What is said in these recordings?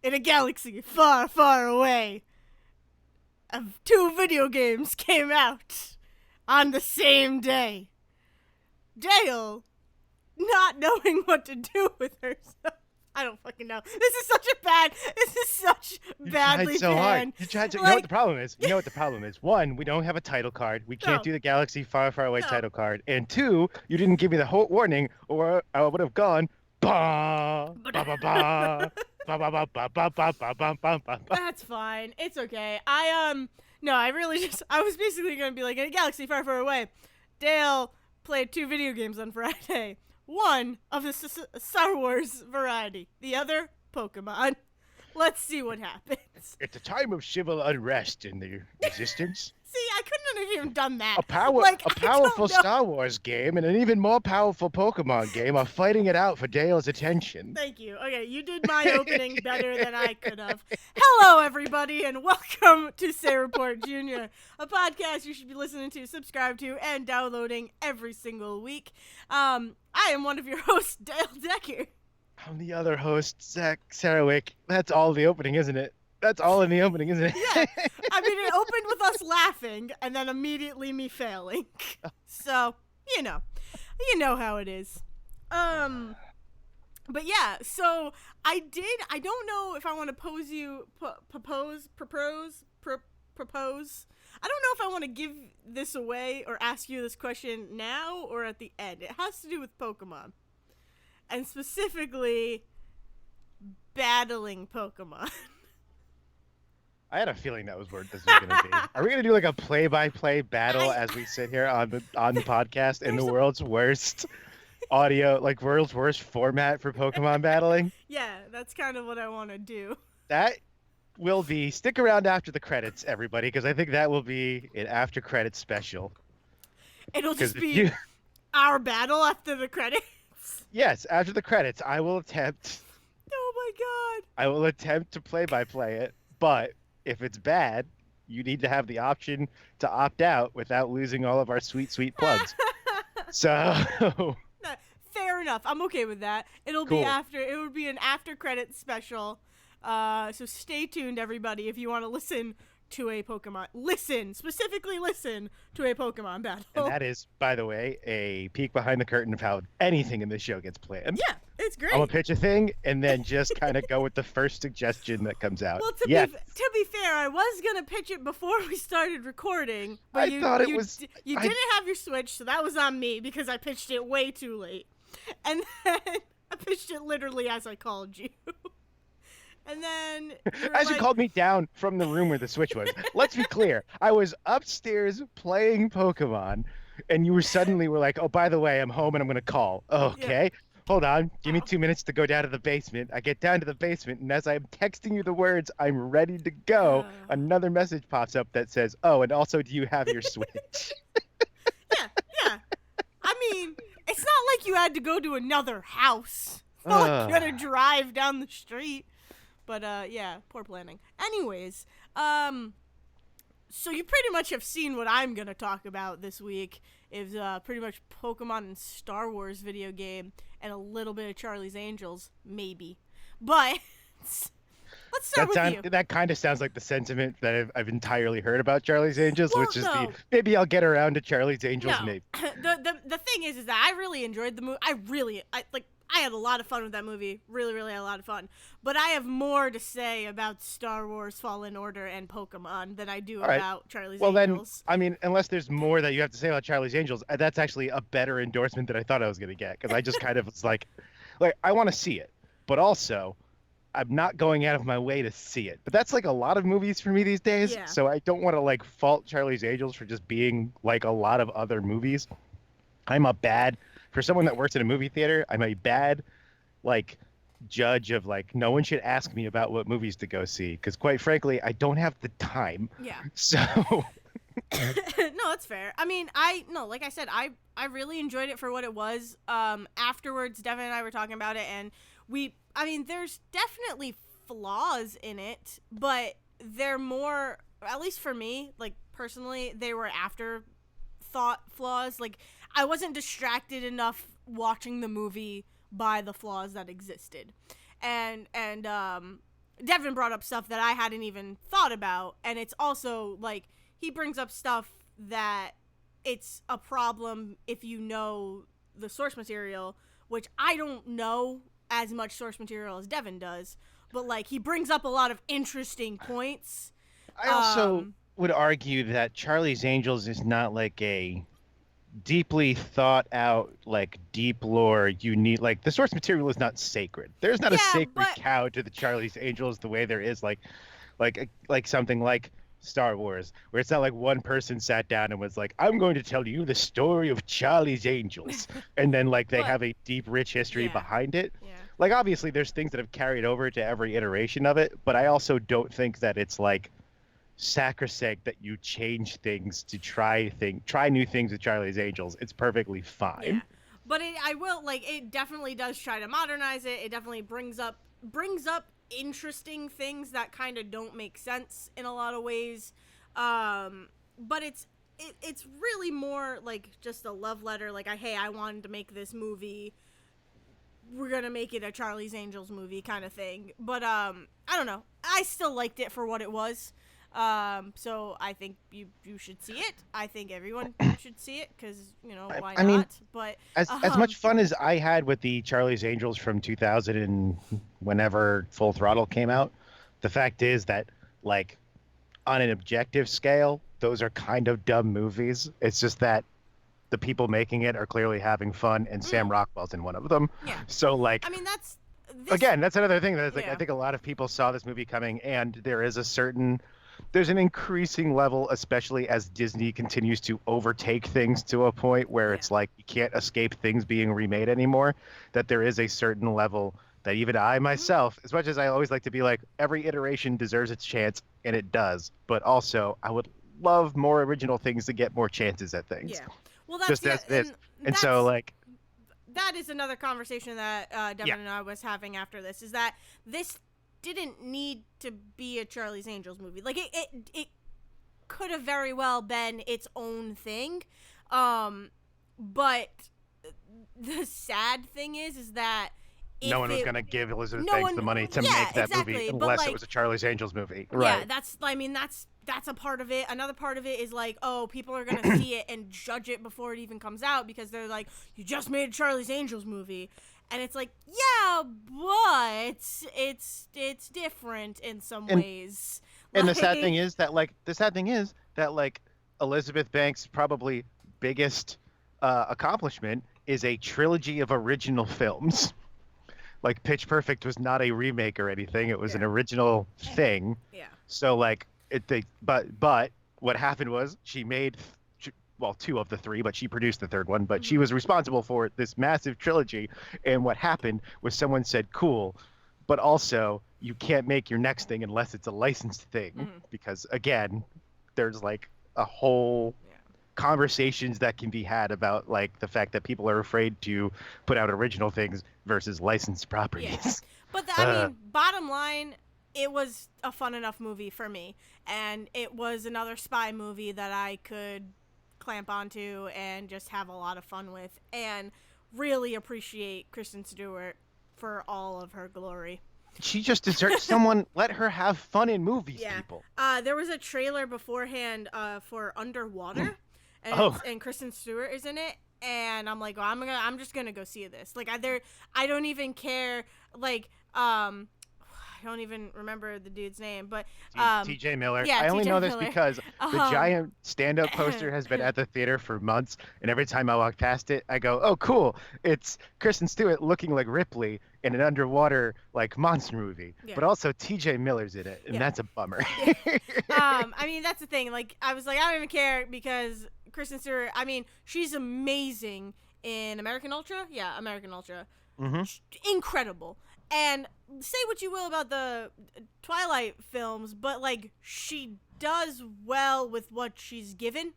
in a galaxy far, far away, two video games came out on the same day. Dale, not knowing what to do with herself. I don't fucking know. This is such badly You tried so hard. planned. You tried so. You know what the problem is? You know what the problem is? One, we don't have a title card. We can't No. do the Galaxy Far, Far Away No. title card. And two, you didn't give me the whole warning, or I would have gone ba ba ba ba ba ba ba ba ba ba ba ba ba ba. That's fine. It's okay. No, I was basically gonna be like, in a galaxy far, far away, Dale played two video games on Friday. One of the Star Wars variety. The other, Pokemon. Let's see what happens. It's a time of civil unrest in the resistance. See, I couldn't have even done that. A powerful Star Wars game and an even more powerful Pokemon game are fighting it out for Dale's attention. Thank you. Okay, you did my opening better than I could have. Hello, everybody, and welcome to Say Report Jr., a podcast you should be listening to, subscribe to, and downloading every single week. I am one of your hosts, Dale Decker. I'm the other host, Zach Sarowick. That's all the opening, isn't it? That's all in the opening, isn't it? Yeah. I mean, it opened with us laughing and then immediately me failing. So, you know how it is. But yeah, so I don't know if I want to propose. I don't know if I want to give this away or ask you this question now or at the end. It has to do with Pokemon. And specifically, battling Pokemon. I had a feeling that was where this was going to be. Are we going to do like a play-by-play battle as we sit here on the podcast in the world's worst audio, like world's worst format for Pokemon battling? Yeah, that's kind of what I want to do. That will be, stick around after the credits, everybody, because I think that will be an after-credits special. It'll just be our battle after the credits? Yes, after the credits, I will attempt. Oh my god. I will attempt to play-by-play it, but if it's bad, you need to have the option to opt out without losing all of our sweet, sweet plugs. So fair enough. I'm okay with that. It would be an after credits special. So stay tuned, everybody, if you want to listen to a Pokemon. Specifically listen to a Pokemon battle. And that is, by the way, a peek behind the curtain of how anything in this show gets planned. Yeah, it's great. I'm going to pitch a thing and then just kind of go with the first suggestion that comes out. Well, to be fair, I was going to pitch it before we started recording. But you didn't have your Switch, so that was on me because I pitched it way too late. And then I pitched it literally as I called you. And then as you called me down from the room where the Switch was. Let's be clear. I was upstairs playing Pokemon, and you were like, oh, by the way, I'm home and I'm going to call. Okay. Yeah. Hold on. Give me 2 minutes to go down to the basement. I get down to the basement, and as I'm texting you the words, I'm ready to go, another message pops up that says, oh, and also, do you have your Switch? Yeah. I mean, it's not like you had to go to another house. It's not like you had to drive down the street. But, yeah, poor planning. Anyways, so you pretty much have seen what I'm going to talk about this week is pretty much Pokemon and Star Wars video game and a little bit of Charlie's Angels, maybe. But let's start with you. That kind of sounds like the sentiment that I've entirely heard about Charlie's Angels, well, which is maybe I'll get around to Charlie's Angels, maybe. The thing is that I really enjoyed the movie. I had a lot of fun with that movie. Really, really had a lot of fun. But I have more to say about Star Wars Fallen Order and Pokemon than I do about Charlie's Angels. Well, then, I mean, unless there's more that you have to say about Charlie's Angels, that's actually a better endorsement than I thought I was going to get. Because I just kind of was like, I want to see it. But also, I'm not going out of my way to see it. But that's like a lot of movies for me these days. Yeah. So I don't want to fault Charlie's Angels for just being like a lot of other movies. For someone that works in a movie theater, I'm a bad, judge of, no one should ask me about what movies to go see. Because, quite frankly, I don't have the time. Yeah. So. No, that's fair. I mean, like I said, I really enjoyed it for what it was. Afterwards, Devin and I were talking about it, and there's definitely flaws in it, but they're more, at least for me, personally, they were afterthought flaws. I wasn't distracted enough watching the movie by the flaws that existed. And Devin brought up stuff that I hadn't even thought about, and it's also like he brings up stuff that it's a problem if you know the source material, which I don't know as much source material as Devin does, but like he brings up a lot of interesting points. I also would argue that Charlie's Angels is not like a deeply thought out, like deep lore, unique. Like the source material is not sacred. There's not a Yeah, sacred but cow to the Charlie's Angels the way there is like something like Star Wars, where it's not like one person sat down and was like, I'm going to tell you the story of Charlie's Angels. And then like they but have a deep, rich history yeah, behind it. yeah, Like obviously there's things that have carried over to every iteration of it, but I also don't think that it's like sacrosanct that you change things to try new things with Charlie's Angels. It's perfectly yeah. fine. But I will like it definitely does try to modernize it. It definitely brings up interesting things that kind of don't make sense in a lot of ways. But it's really more like just a love letter. Like hey, I wanted to make this movie. We're gonna make it a Charlie's Angels movie kind of thing. But I don't know. I still liked it for what it was. So I think you should see it. I think everyone should see it because why I mean, not? But as much fun as I had with the Charlie's Angels from 2000 and whenever Full Throttle came out, the fact is that like on an objective scale, those are kind of dumb movies. It's just that the people making it are clearly having fun, and Sam Rockwell's in one of them. yeah, So like I mean again, that's another thing that is like yeah. I think a lot of people saw this movie coming, and there's an increasing level, especially as Disney continues to overtake things to a point where Yeah. it's like you can't escape things being remade anymore, that there is a certain level that even I myself, as much as I always like to be like every iteration deserves its chance, and it does, but also I would love more original things to get more chances at things. Yeah. Well, that's Just yeah, as this. And that's so like that is another conversation that Devin yeah. and I was having after this. Is that this didn't need to be a Charlie's Angels movie. Like it could have very well been its own thing. But the sad thing is that No one was going to give Elizabeth no Banks one, the money to yeah, make that exactly, movie but unless like, it was a Charlie's Angels movie. Yeah, Right. that's a part of it. Another part of it is like, oh, people are gonna see it and judge it before it even comes out because they're like, you just made a Charlie's Angels movie, and it's like, yeah, but it's different in some ways. And the sad thing is that Elizabeth Banks' probably biggest accomplishment is a trilogy of original films. Like Pitch Perfect was not a remake or anything; it was an original thing. Yeah. So like but what happened was she made two of the three, but she produced the third one. But she was responsible for this massive trilogy. And what happened was someone said, "Cool, but also you can't make your next thing unless it's a licensed thing," because again, there's like a whole conversations that can be had about like the fact that people are afraid to put out original things versus licensed properties. Yeah. But I mean, bottom line, it was a fun enough movie for me, and it was another spy movie that I could clamp onto and just have a lot of fun with, and really appreciate Kristen Stewart for all of her glory. She just deserves someone let her have fun in movies, people. There was a trailer beforehand for Underwater, and Kristen Stewart is in it, and I'm like, well, I'm just gonna go see this. Like I don't even care. Like I don't even remember the dude's name, but TJ Miller. Yeah, I only TJ know this Miller. because the giant stand-up poster has been at the theater for months, and every time I walk past it, I go, "Oh, cool! It's Kristen Stewart looking like Ripley in an underwater like monster movie." Yeah. But also TJ Miller's in it, and that's a bummer. I mean, that's the thing. Like, I was like, I don't even care because Kristen Stewart. I mean, she's amazing in American Ultra. Yeah, American Ultra. Incredible. And say what you will about the Twilight films, but like she does well with what she's given.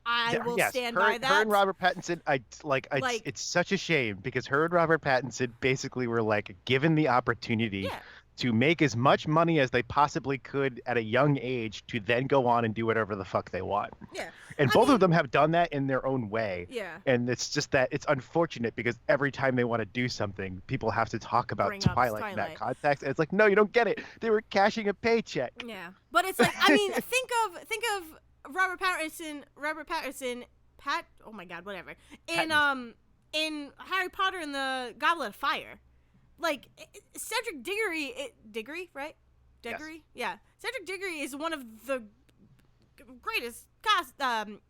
I will stand by that. Her and Robert Pattinson, it's such a shame because her and Robert Pattinson basically were like given the opportunity to make as much money as they possibly could at a young age to then go on and do whatever the fuck they want. Yeah. And I both of mean, them have done that in their own way. yeah. And it's just that it's unfortunate because every time they want to do something, people have to talk about Bring up Twilight in that Twilight. context. And it's like, no, you don't get it. They were cashing a paycheck. Yeah. But it's like, I mean, think of Robert Pattinson, oh my god, whatever. In Harry Potter and the Goblet of Fire. Like, Cedric Diggory, right? Diggory? Yes. Yeah. Cedric Diggory is one of the greatest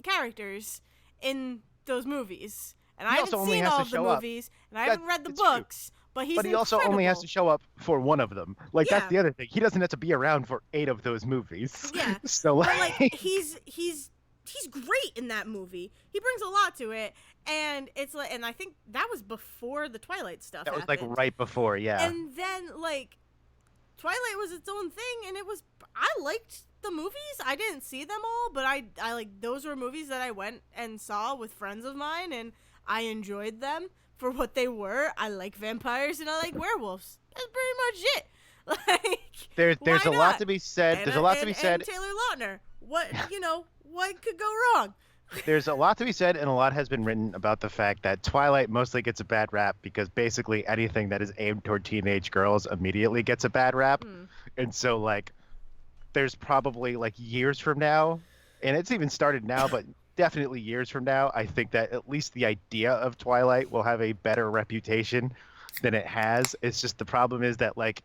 characters in those movies. And I haven't seen all of the movies, and I haven't read the books, but he's incredible. Also only has to show up for one of them. Like, Yeah. that's the other thing. He doesn't have to be around for 8 of those movies. Yeah. So, But, like, he's great in that movie. He brings a lot to it, and it's like, and I think that was before the Twilight stuff that was happened. like right before, yeah. And then, like, Twilight was its own thing, and I liked the movies. I didn't see them all, but I like, those were movies that I went and saw with friends of mine, and I enjoyed them for what they were. I like vampires and I like werewolves. That's pretty much it. Like, There's why a lot not? to be said. And, There's a lot to be and said. Taylor Lautner. What could go wrong? There's a lot to be said, and a lot has been written about the fact that Twilight mostly gets a bad rap because basically anything that is aimed toward teenage girls immediately gets a bad rap. And so, like, there's probably, like, years from now, and it's even started now, but definitely years from now, I think that at least the idea of Twilight will have a better reputation than it has. It's just the problem is that, like,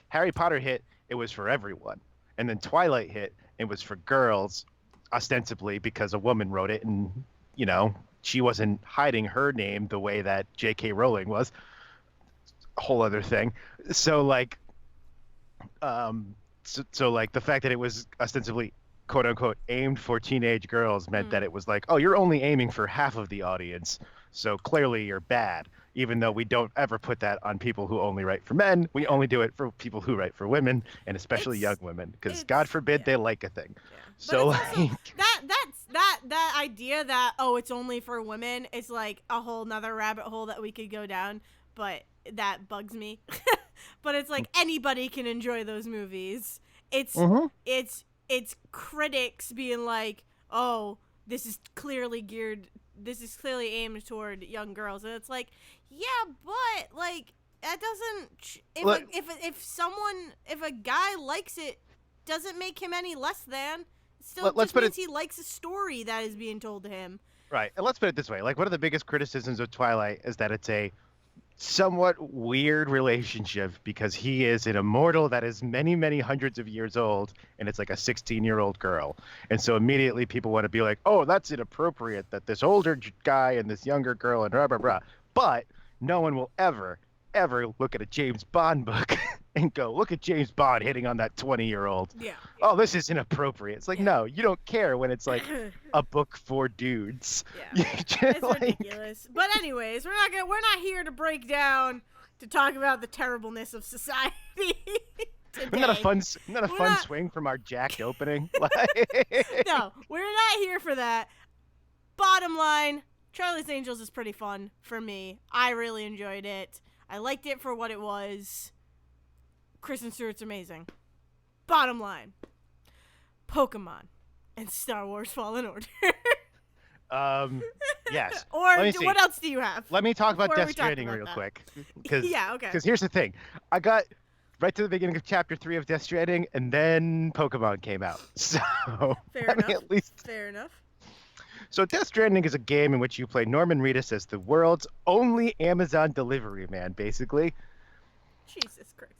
Harry Potter hit, it was for everyone. And then Twilight hit, it was for girls, ostensibly because a woman wrote it, and, you know, she wasn't hiding her name the way that J.K. Rowling was. A whole other thing. So, like, like, the fact that it was ostensibly quote unquote aimed for teenage girls meant that it was like, oh, you're only aiming for half of the audience, so clearly you're bad. Even though we don't ever put that on people who only write for men, we only do it for people who write for women, and especially young women, because God forbid they like a thing. Yeah. So, like, also, that idea that, oh, it's only for women is like a whole nother rabbit hole that we could go down, but that bugs me. But it's like anybody can enjoy those movies. It's critics being like, oh, this is clearly aimed toward young girls, and it's like, yeah, but, like, that doesn't, if a guy likes it, doesn't make him any less than. It still just means he likes a story that is being told to him. Right, and let's put it this way, like, one of the biggest criticisms of Twilight is that it's a somewhat weird relationship because he is an immortal that is many, many hundreds of years old, and it's like a 16-year-old girl. And so immediately people want to be like, oh, that's inappropriate that this older guy and this younger girl and blah, blah, blah. But no one will ever look at a James Bond book and go, look at James Bond hitting on that 20-year-old. Yeah. Oh, this is inappropriate. It's like, no, you don't care when it's like a book for dudes. Yeah. It's ridiculous. But anyways, we're not here to break down to talk about the terribleness of society. Isn't that a fun swing from our jacked opening? No, we're not here for that. Bottom line, Charlie's Angels is pretty fun for me. I really enjoyed it. I liked it for what it was. Kristen Stewart's amazing. Bottom line, Pokemon and Star Wars Fallen Order. Yes. Or what else do you have? Let me talk about Death Stranding real quick. Yeah, okay. Because here's the thing. I got right to the beginning of Chapter 3 of Death Stranding, and then Pokemon came out. So, Fair enough. So Death Stranding is a game in which you play Norman Reedus as the world's only Amazon delivery man, basically. Jesus Christ.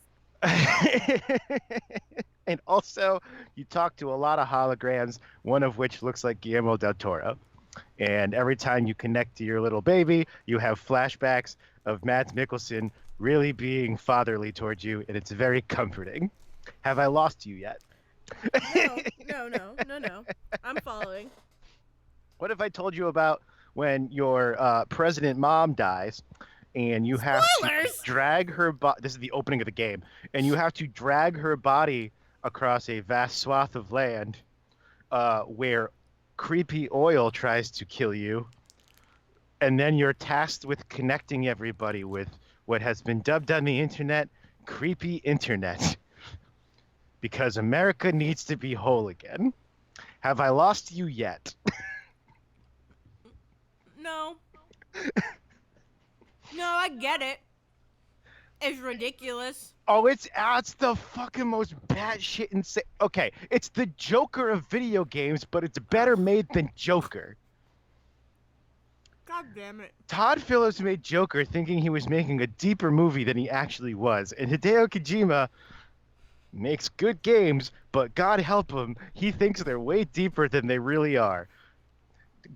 And also, you talk to a lot of holograms, one of which looks like Guillermo del Toro. And every time you connect to your little baby, you have flashbacks of Mads Mikkelsen really being fatherly towards you, and it's very comforting. Have I lost you yet? No. I'm following. What if I told you about when your president mom dies, and you have to drag her body? This is the opening of the game, and you have to drag her body across a vast swath of land, where creepy oil tries to kill you, and then you're tasked with connecting everybody with what has been dubbed on the internet creepy internet, because America needs to be whole again. Have I lost you yet? No. No, I get it. It's ridiculous. Oh, it's the fucking most batshit insane. Okay, it's the Joker of video games, but it's better Ugh. made than Joker. God damn it. Todd Phillips made Joker thinking he was making a deeper movie than he actually was, and Hideo Kojima makes good games, but God help him, he thinks they're way deeper than they really are.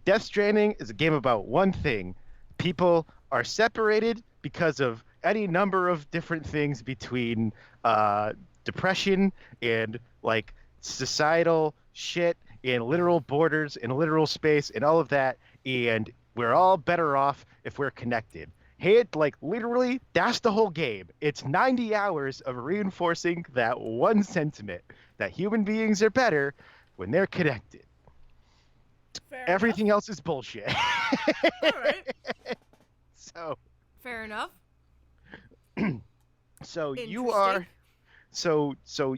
Death Stranding is a game about one thing. People are separated because of any number of different things between uh, depression and like societal shit and literal borders and literal space and all of that. And we're all better off if we're connected. Hey, like literally, that's the whole game. It's 90 hours of reinforcing that one sentiment that human beings are better when they're connected. Fair Everything else is bullshit. enough. All right. so Fair enough. so you Interesting. are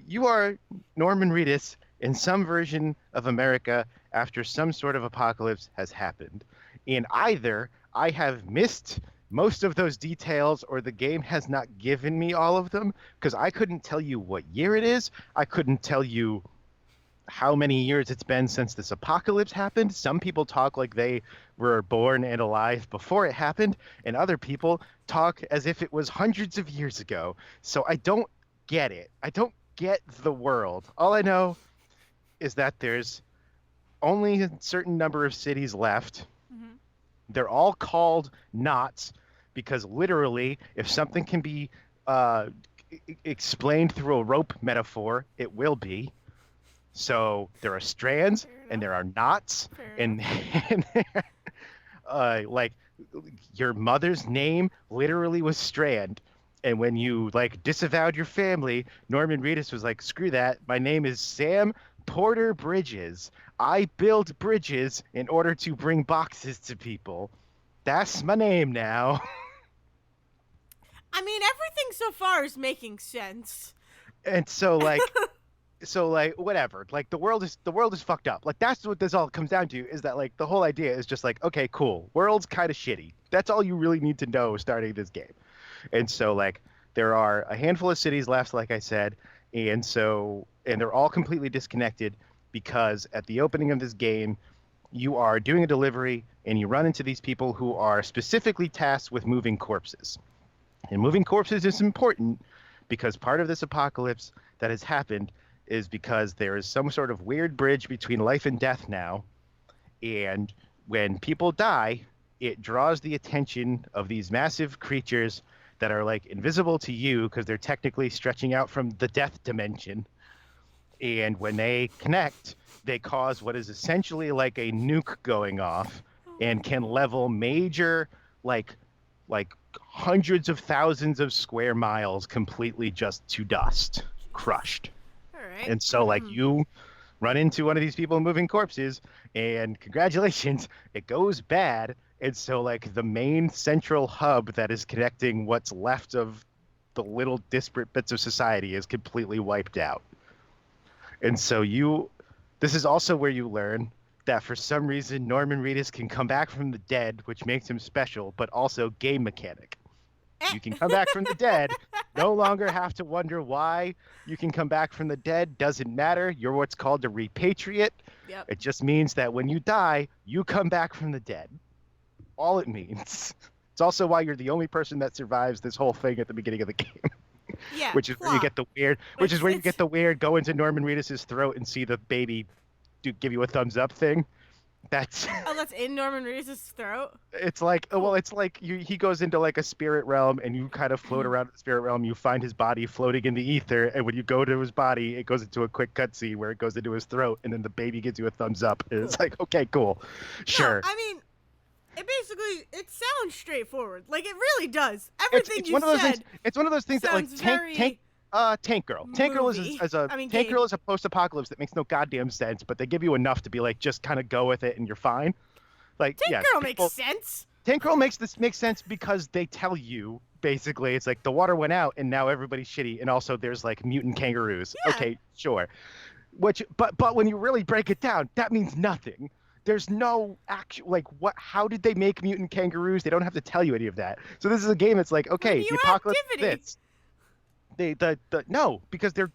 you are Norman Reedus in some version of America after some sort of apocalypse has happened. And either I have missed most of those details or the game has not given me all of them, because I couldn't tell you what year it is. I couldn't tell you how many years it's been since this apocalypse happened. Some people talk like they were born and alive before it happened, and other people talk as if it was hundreds of years ago. So I don't get it. I don't get the world. All I know is that there's only a certain number of cities left. Mm-hmm. They're all called knots because literally, if something can be explained through a rope metaphor, it will be. So there are strands and there are knots, and, and like your mother's name literally was Strand. And when you like disavowed your family, Norman Reedus was like, "Screw that! My name is Sam Porter Bridges. I build bridges in order to bring boxes to people. That's my name now." I mean, everything so far is making sense. And so like whatever, like the world is fucked up. Like that's what this all comes down to, is that like the whole idea is just like, okay, cool, world's kind of shitty. That's all you really need to know starting this game. And so like there are a handful of cities left, like I said, and they're all completely disconnected because at the opening of this game you are doing a delivery and you run into these people who are specifically tasked with moving corpses. And moving corpses is important because part of this apocalypse that has happened is because there is some sort of weird bridge between life and death now. And when people die, it draws the attention of these massive creatures that are like invisible to you because they're technically stretching out from the death dimension. And when they connect, they cause what is essentially like a nuke going off and can level major like hundreds of thousands of square miles completely just to dust, crushed. All right. And so like you run into one of these people moving corpses and congratulations, it goes bad. And so like the main central hub that is connecting what's left of the little disparate bits of society is completely wiped out. And so this is also where you learn that for some reason Norman Reedus can come back from the dead, which makes him special, but also game mechanic. You can come back from the dead, no longer have to wonder why you can come back from the dead. Doesn't matter. You're what's called a repatriate. Yep. It just means that when you die, you come back from the dead. All it means. It's also why you're the only person that survives this whole thing at the beginning of the game. Yeah. Which is where you get the weird. Which is where you get the weird go into Norman Reedus's throat and see the baby give you a thumbs up thing. That's in Norman Reedus' throat. It's like he goes into like a spirit realm and you kind of float around in the spirit realm. You find his body floating in the ether, and when you go to his body, it goes into a quick cutscene where it goes into his throat, and then the baby gives you a thumbs up. And it's like, okay, cool, sure. No, I mean, it sounds straightforward. Like it really does. Everything you said. It's one of those things that like Tank Girl. Tank Girl Tank Girl is a post-apocalypse that makes no goddamn sense, but they give you enough to be like, just kind of go with it and you're fine. Like Tank Girl makes sense. Tank Girl makes sense because they tell you basically. It's like the water went out and now everybody's shitty, and also there's like mutant kangaroos. Yeah. Okay, sure. Which, but when you really break it down, that means nothing. There's no actual like what. How did they make mutant kangaroos? They don't have to tell you any of that. So this is a game that's like, okay, the apocalypse is Radioactivity. this. The no, because they're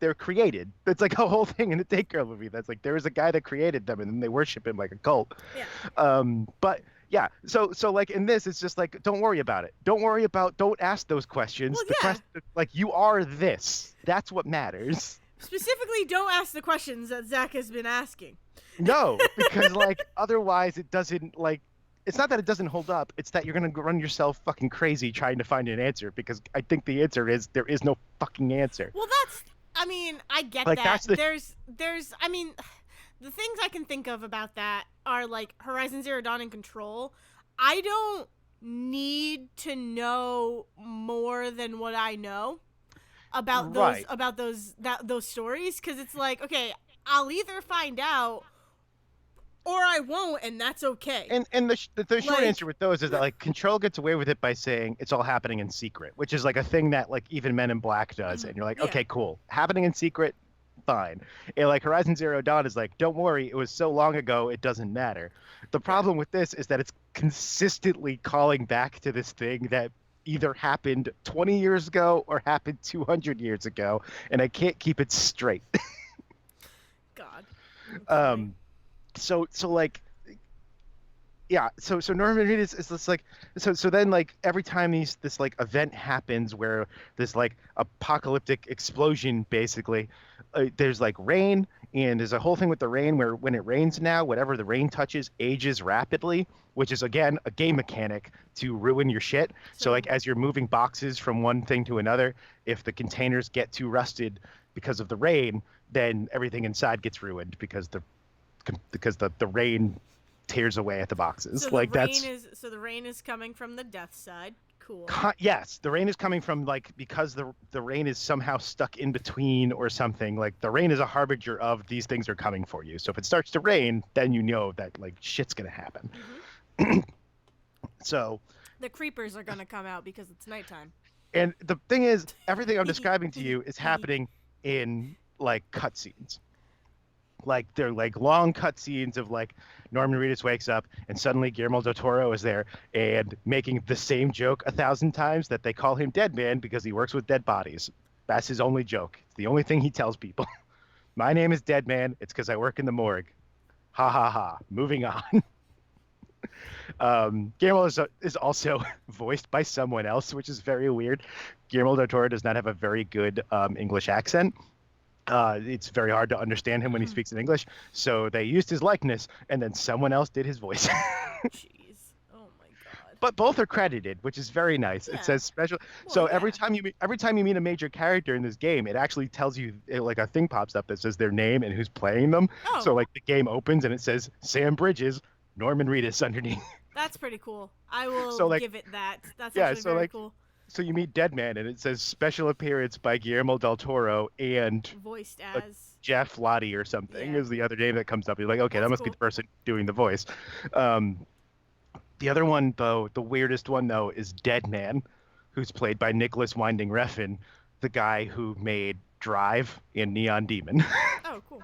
they're created. It's like a whole thing in the Take Girl movie. That's like there is a guy that created them, and then they worship him like a cult. Yeah. But yeah, so like in this, it's just like don't worry about it. Don't ask those questions. Well, The yeah. question, like you are this. That's what matters. Specifically, don't ask the questions that Zach has been asking. No, because like otherwise it doesn't like. It's not that it doesn't hold up. It's that you're gonna run yourself fucking crazy trying to find an answer because I think the answer is there is no fucking answer. Well, I mean, I get Like, that. that's the- I mean, the things I can think of about that are like Horizon Zero Dawn and Control. I don't need to know more than what I know about Right. those stories, because it's like, okay, I'll either find out or I won't, and that's okay. And the short Like- answer with those is that like Control gets away with it by saying it's all happening in secret, which is like a thing that like even Men in Black does, and you're like, Yeah. okay, cool, happening in secret, fine. And like Horizon Zero Dawn is like, don't worry, it was so long ago, it doesn't matter. The problem with this is that it's consistently calling back to this thing that either happened 20 years ago or happened 200 years ago, and I can't keep it straight. God. I'm sorry. So like yeah, so Norman Reedus is this like so then like every time this like event happens where this like apocalyptic explosion basically there's like rain, and there's a whole thing with the rain where when it rains now, whatever the rain touches ages rapidly, which is again a game mechanic to ruin your shit. So like as you're moving boxes from one thing to another, if the containers get too rusted because of the rain, then everything inside gets ruined because the rain tears away at the boxes. So like the rain is coming from the death side. Cool. Yes, the rain is coming from like because the rain is somehow stuck in between or something. Like the rain is a harbinger of these things are coming for you. So if it starts to rain, then you know that like shit's gonna happen. So The creepers are gonna come out because it's nighttime. and the thing is, everything I'm describing to you is happening in like cutscenes. Like they're like long cutscenes of like Norman Reedus wakes up and suddenly Guillermo del Toro is there and making the same joke 1,000 times that they call him Dead Man because he works with dead bodies. That's his only joke. It's the only thing he tells people. My name is Dead Man. It's because I work in the morgue. Ha ha ha. Moving on. Guillermo is also voiced by someone else, which is very weird. Guillermo del Toro does not have a very good English accent. It's very hard to understand him when he speaks in English, so they used his likeness, and then someone else did his voice. Jeez. Oh my god. But both are credited, which is very nice. Yeah. It says special. Well, So yeah. every time you meet a major character in this game, it actually tells you like a thing pops up that says their name and who's playing them. Oh. So like the game opens and it says Sam Bridges, Norman Reedus underneath. That's pretty cool. I will So, like- give it that. That's Yeah, actually so, very like, cool. So you meet Dead Man and it says special appearance by Guillermo del Toro and Voiced as. Jeff Lottie or something Yeah. is the other name that comes up. You're like, okay, that That's must be cool. the person doing the voice. The other one, though, the weirdest one, though, is Dead Man, who's played by Nicholas Winding Refn, the guy who made Drive and Neon Demon. Oh, cool.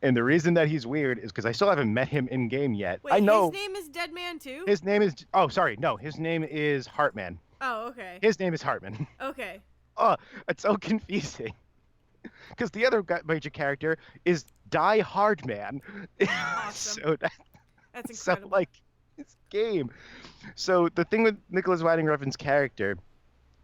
And the reason that he's weird is because I still haven't met him in game yet. Wait, I know his name is Dead Man too? his name is. Oh, sorry, no, his name is Hartman. Oh, okay. His name is Hartman. Okay. Oh, it's so confusing. Because the other major character is Die Hard Man. Awesome. So that, That's so incredible. like this game. So the thing with Nicholas Winding Refn's character,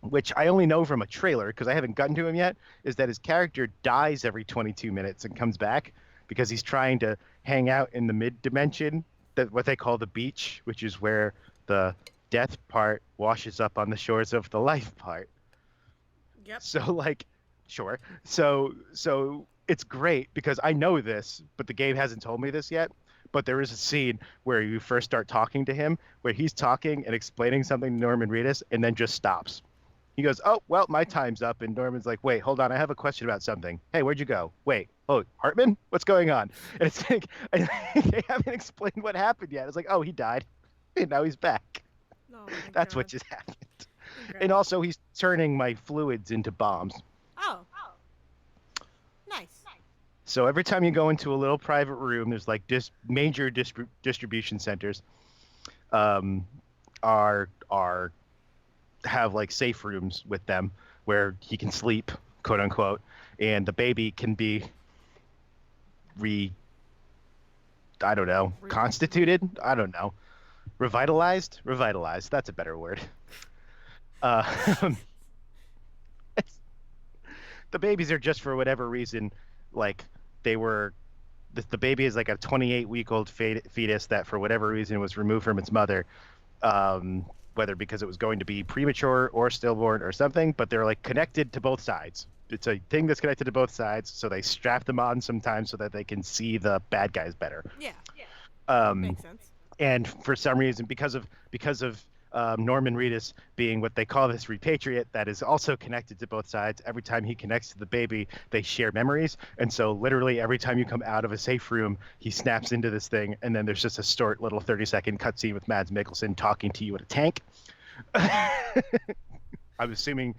which I only know from a trailer because I haven't gotten to him yet, is that his character dies every 22 minutes and comes back because he's trying to hang out in the mid dimension, that what they call the beach, which is where the death part washes up on the shores of the life part. Yep. So like, sure. So it's great because I know this, but the game hasn't told me this yet. But there is a scene where you first start talking to him, where he's talking and explaining something to Norman Reedus, and then just stops. He goes, "Oh, well, my time's up." And Norman's like, "Wait, hold on. I have a question about something. Hey, where'd you go? Wait, oh, Hartman? What's going on?" And it's like, they haven't explained what happened yet. It's like, oh, he died. And now he's back. Oh my That's what god. just happened. And Incredible. also, he's turning my fluids into bombs. Oh, nice. So every time you go into a little private room, there's like major distribution centers um, are have like safe rooms with them where he can sleep, quote unquote, and the baby can be re I don't know Re- re- constituted. I don't know, revitalized. Revitalized. That's a better word. Uh, the babies are just for whatever reason, like they were. The baby is like a 28-week-old fetus that, for whatever reason, was removed from its mother, whether because it was going to be premature or stillborn or something, but they're like connected to both sides. It's a thing that's connected to both sides, so they strap them on sometimes so that they can see the bad guys better. Yeah, Um, makes sense. and for some reason, because of Norman Reedus being what they call this repatriate that is also connected to both sides, every time he connects to the baby, they share memories. And so literally every time you come out of a safe room, he snaps into this thing, and then there's just a short little 30-second cutscene with Mads Mikkelsen talking to you at a tank. I'm assuming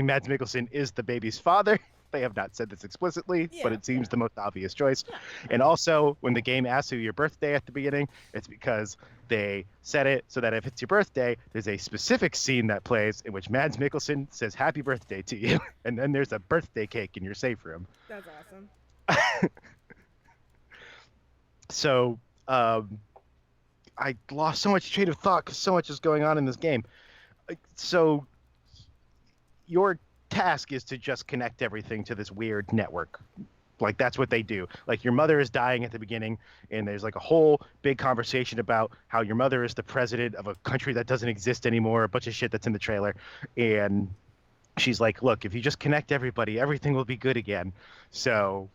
Mads Mikkelsen is the baby's father. They have not said this explicitly, but Yeah. it seems the most obvious choice. And also, when the game asks you your birthday at the beginning, it's because they set it so that if it's your birthday, there's a specific scene that plays in which Mads Mikkelsen says "Happy Birthday" to you, and then there's a birthday cake in your safe room. That's awesome. So I lost so much train of thought because so much is going on in this game. So your task is to just connect everything to this weird network. Like that's what they do. Like your mother is dying at the beginning, and there's like a whole big conversation about how your mother is the president of a country that doesn't exist anymore, a bunch of shit that's in the trailer. And she's like, look, if you just connect everybody, everything will be good again. So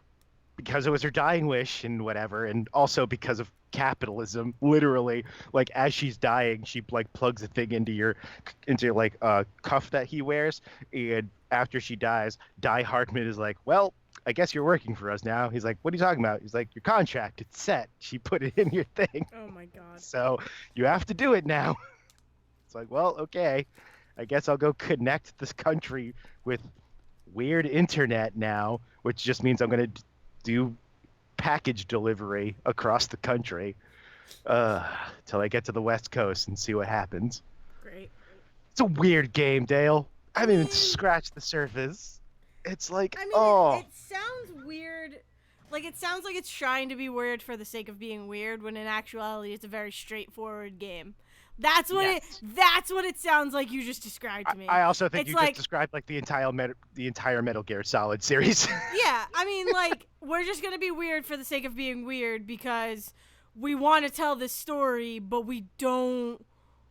because it was her dying wish and whatever, and also because of capitalism, literally, like as she's dying, she like plugs a thing into like a cuff that he wears, and after she dies, Die Hardman is like, well, I guess you're working for us now. He's like, what are you talking about? He's like, your contract, it's set. She put it in your thing. Oh my god. So you have to do it now. It's like, well, okay. I guess I'll go connect this country with weird internet now, which just means I'm going to do package delivery across the country till I get to the West Coast and see what happens. Great. It's a weird game, Dale. I haven't even mean- scratched the surface. It's like, I mean, oh, it sounds weird. Like, it sounds like it's trying to be weird for the sake of being weird, when in actuality it's a very straightforward game. That's what Yes. that's what it sounds like you just described to me. I also think It's you like- just described like the entire Metal Gear Solid series. Yeah, I mean, like, we're just gonna be weird for the sake of being weird because we want to tell this story, but we don't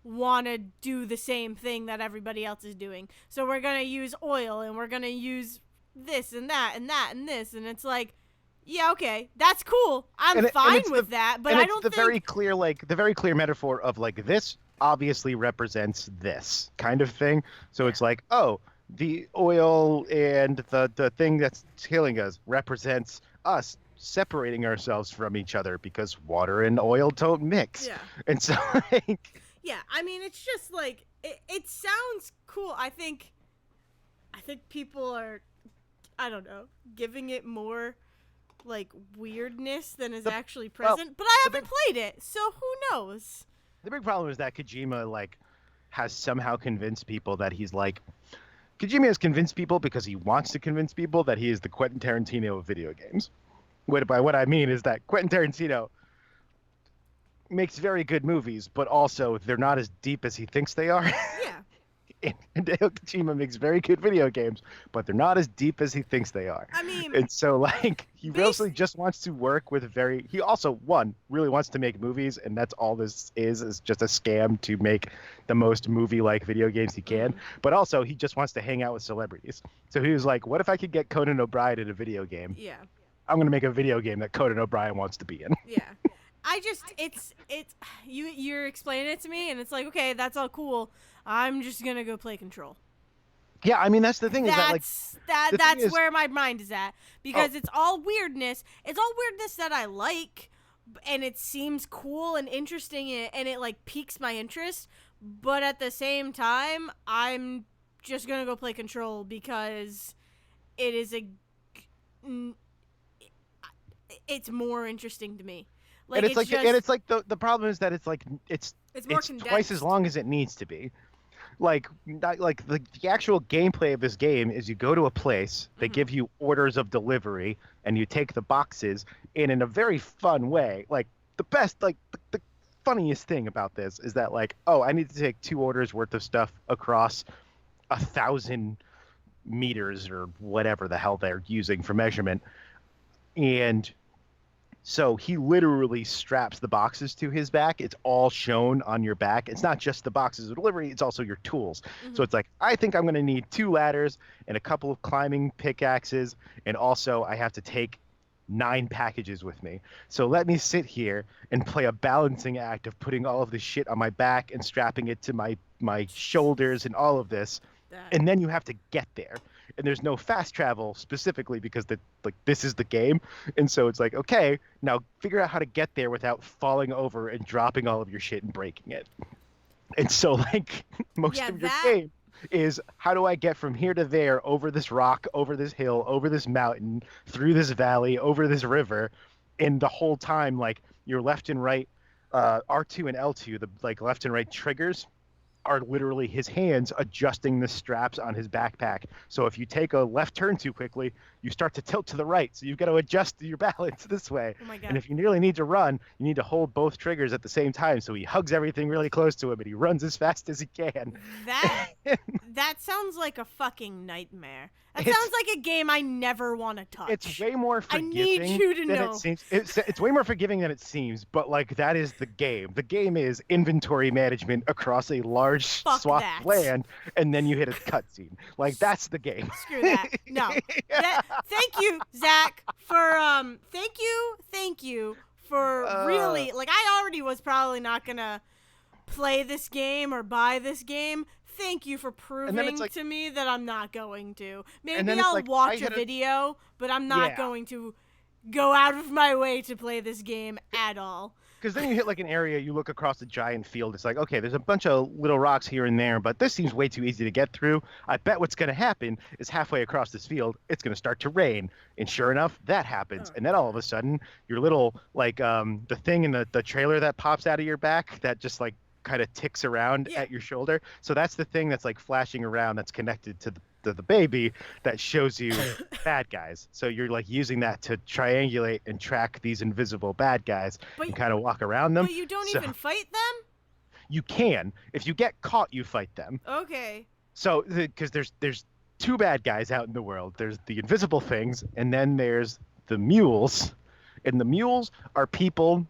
want to do the same thing that everybody else is doing. So we're gonna use oil, and we're gonna use this and that and that and this, and it's like, yeah, okay, that's cool. I'm fine with that, but and I it's don't the think. very clear metaphor of like this obviously represents this kind of thing. So it's like, oh, the oil and the thing that's killing us represents us separating ourselves from each other because water and oil don't mix. Yeah. And so like Yeah, I mean, it's just like it sounds cool. I think people are, I don't know, giving it more like weirdness than is actually present. But I haven't played it, so who knows? the big problem is that Kojima like has somehow convinced people that Kojima has convinced people because he wants to convince people that he is the Quentin Tarantino of video games. By what I mean is that Quentin Tarantino makes very good movies, but also they're not as deep as he thinks they are. Yeah. And Hideo Kojima makes very good video games, but they're not as deep as he thinks they are. I mean, And so, like, he mostly just wants to work with he also, one, really wants to make movies, and that's all this is just a scam to make the most movie-like video games he can. But also, he just wants to hang out with celebrities. So he was like, what if I could get Conan O'Brien in a video game? yeah. I'm going to make a video game that Conan O'Brien wants to be in. Yeah. I just it's you're explaining it to me, and it's like, okay, that's all cool. I'm just gonna go play Control. Yeah, I mean, that's the thing. The thing is- where my mind is at, because it's all weirdness. It's all weirdness that I like, and it seems cool and interesting, and it like piques my interest. But at the same time, I'm just gonna go play Control because it is it's more interesting to me. And Like it's just it's like the problem is that it's like it's more it's twice as condensed. long as it needs to be. Like the actual gameplay of this game is you go to a place, they Mm-hmm. give you orders of delivery, and you take the boxes in a very fun way. Like the best, like the funniest thing about this is that like, oh, I need to take 2 orders worth of stuff across 1,000 meters or whatever the hell they're using for measurement, and so he literally straps the boxes to his back. It's all shown on your back. It's not just the boxes of delivery, it's also your tools. So Mm-hmm. it's like, I think I'm going to need 2 ladders and a couple of climbing pickaxes. And also, I have to take 9 packages with me. So let me sit here and play a balancing act of putting all of this shit on my back and strapping it to my shoulders and all of this. That And then you have to get there. And there's no fast travel specifically because this is the game. And so it's like, okay, now figure out how to get there without falling over and dropping all of your shit and breaking it. And so like most yeah of your that game is how do I get from here to there, over this rock, over this hill, over this mountain, through this valley, over this river, and the whole time like your left and right R2 and L2, the like left and right triggers are literally his hands adjusting the straps on his backpack. So if you take a left turn too quickly, you start to tilt to the right. So you've got to adjust your balance this way. oh my And god if you really need to run, you need to hold both triggers at the same time. So he hugs everything really close to him and he runs as fast as he can. that that sounds like a fucking nightmare. That it's sounds like a game I never want to it's touch. way more I need forgiving you to than it know. seems. It's way more forgiving than it seems, but like that is the game. The game is inventory management across a large Fuck swath that. of land, and then you hit a cutscene. Like that's the game. Screw that. No. That, thank you, Zach, for thank you for uh, really like I already was probably not gonna play this game or buy this game. Thank you for and then it's proving like, to me that I'm not going to. and Maybe then it's I'll like I watch a hit a video, but I'm not yeah, going to go out of my way to play this game at all. because then you hit like an area, you look across a giant field. It's like, okay, there's a bunch of little rocks here and there, but this seems way too easy to get through. I bet what's going to happen is halfway across this field, it's going to start to rain. And sure enough, that happens. And then all of a sudden, your little, like, the thing in the trailer that pops out of your back that just like kind of ticks around Yeah. at your shoulder. So that's the thing that's like flashing around that's connected to the baby that shows you bad guys. So you're like using that to triangulate and track these invisible bad guys But and kind of walk around them. but you don't So even fight them? you can, if you get caught, you fight them. Okay. So because there's 2 bad guys out in the world. There's the invisible things, and then there's the mules. And the mules are people,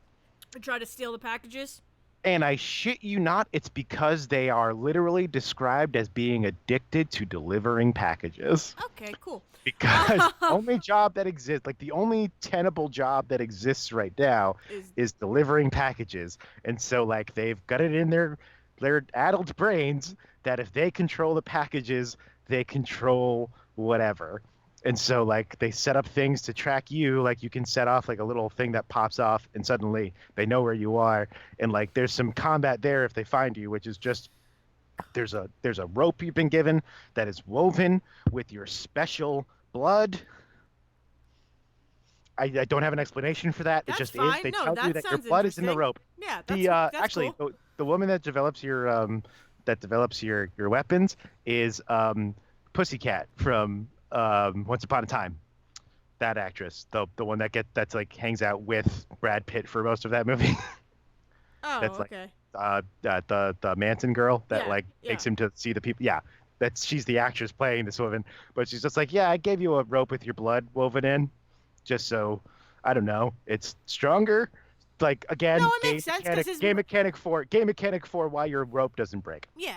I try to steal the packages. and I shit you not, it's because they are literally described as being addicted to delivering packages. Okay, cool. Because the only job that exists, like the only tenable job that exists right now, Is is delivering packages. And so like they've got it in their adult brains that if they control the packages, they control whatever. And so like they set up things to track you, like you can set off like a little thing that pops off and suddenly they know where you are. And like there's some combat there if they find you, which is just there's a rope you've been given that is woven with your special blood. I don't have an explanation for that. It that's just is. fine. They No, tell you that that your sounds blood is in the interesting. rope. Yeah, The that's actually cool. the woman that develops your weapons is Pussycat from Once Upon a Time. That actress, the one that's like hangs out with Brad Pitt for most of that movie. Oh, That's like okay. the Manson girl that Yeah, like yeah. takes him to see the people. Yeah, that's she's the actress playing this woman, but she's just like, yeah, I gave you a rope with your blood woven in, just so I don't know, it's stronger. Like No, again, it makes sense because his game mechanic for why your rope doesn't break. yeah,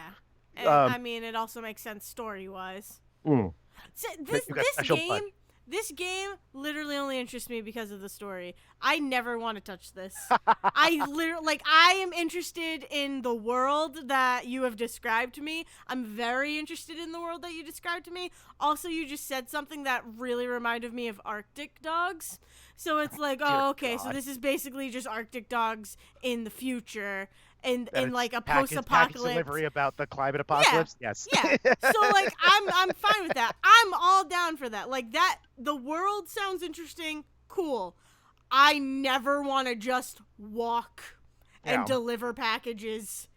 and Um, I mean it also makes sense story wise. mm, So but this you got this special blood. game This game literally only interests me because of the story. I never want to touch this. I am interested in the world that you have described to me. I'm very interested in the world that you described to me. Also, you just said something that really reminded me of Arctic dogs. So it's like, oh, okay, so this is basically just Arctic dogs in the future. In like a post-apocalypse package delivery about the climate apocalypse. Yeah, Yes. yeah. So like I'm fine with that. I'm all down for that. Like that the world sounds interesting. Cool. I never want to just walk and deliver packages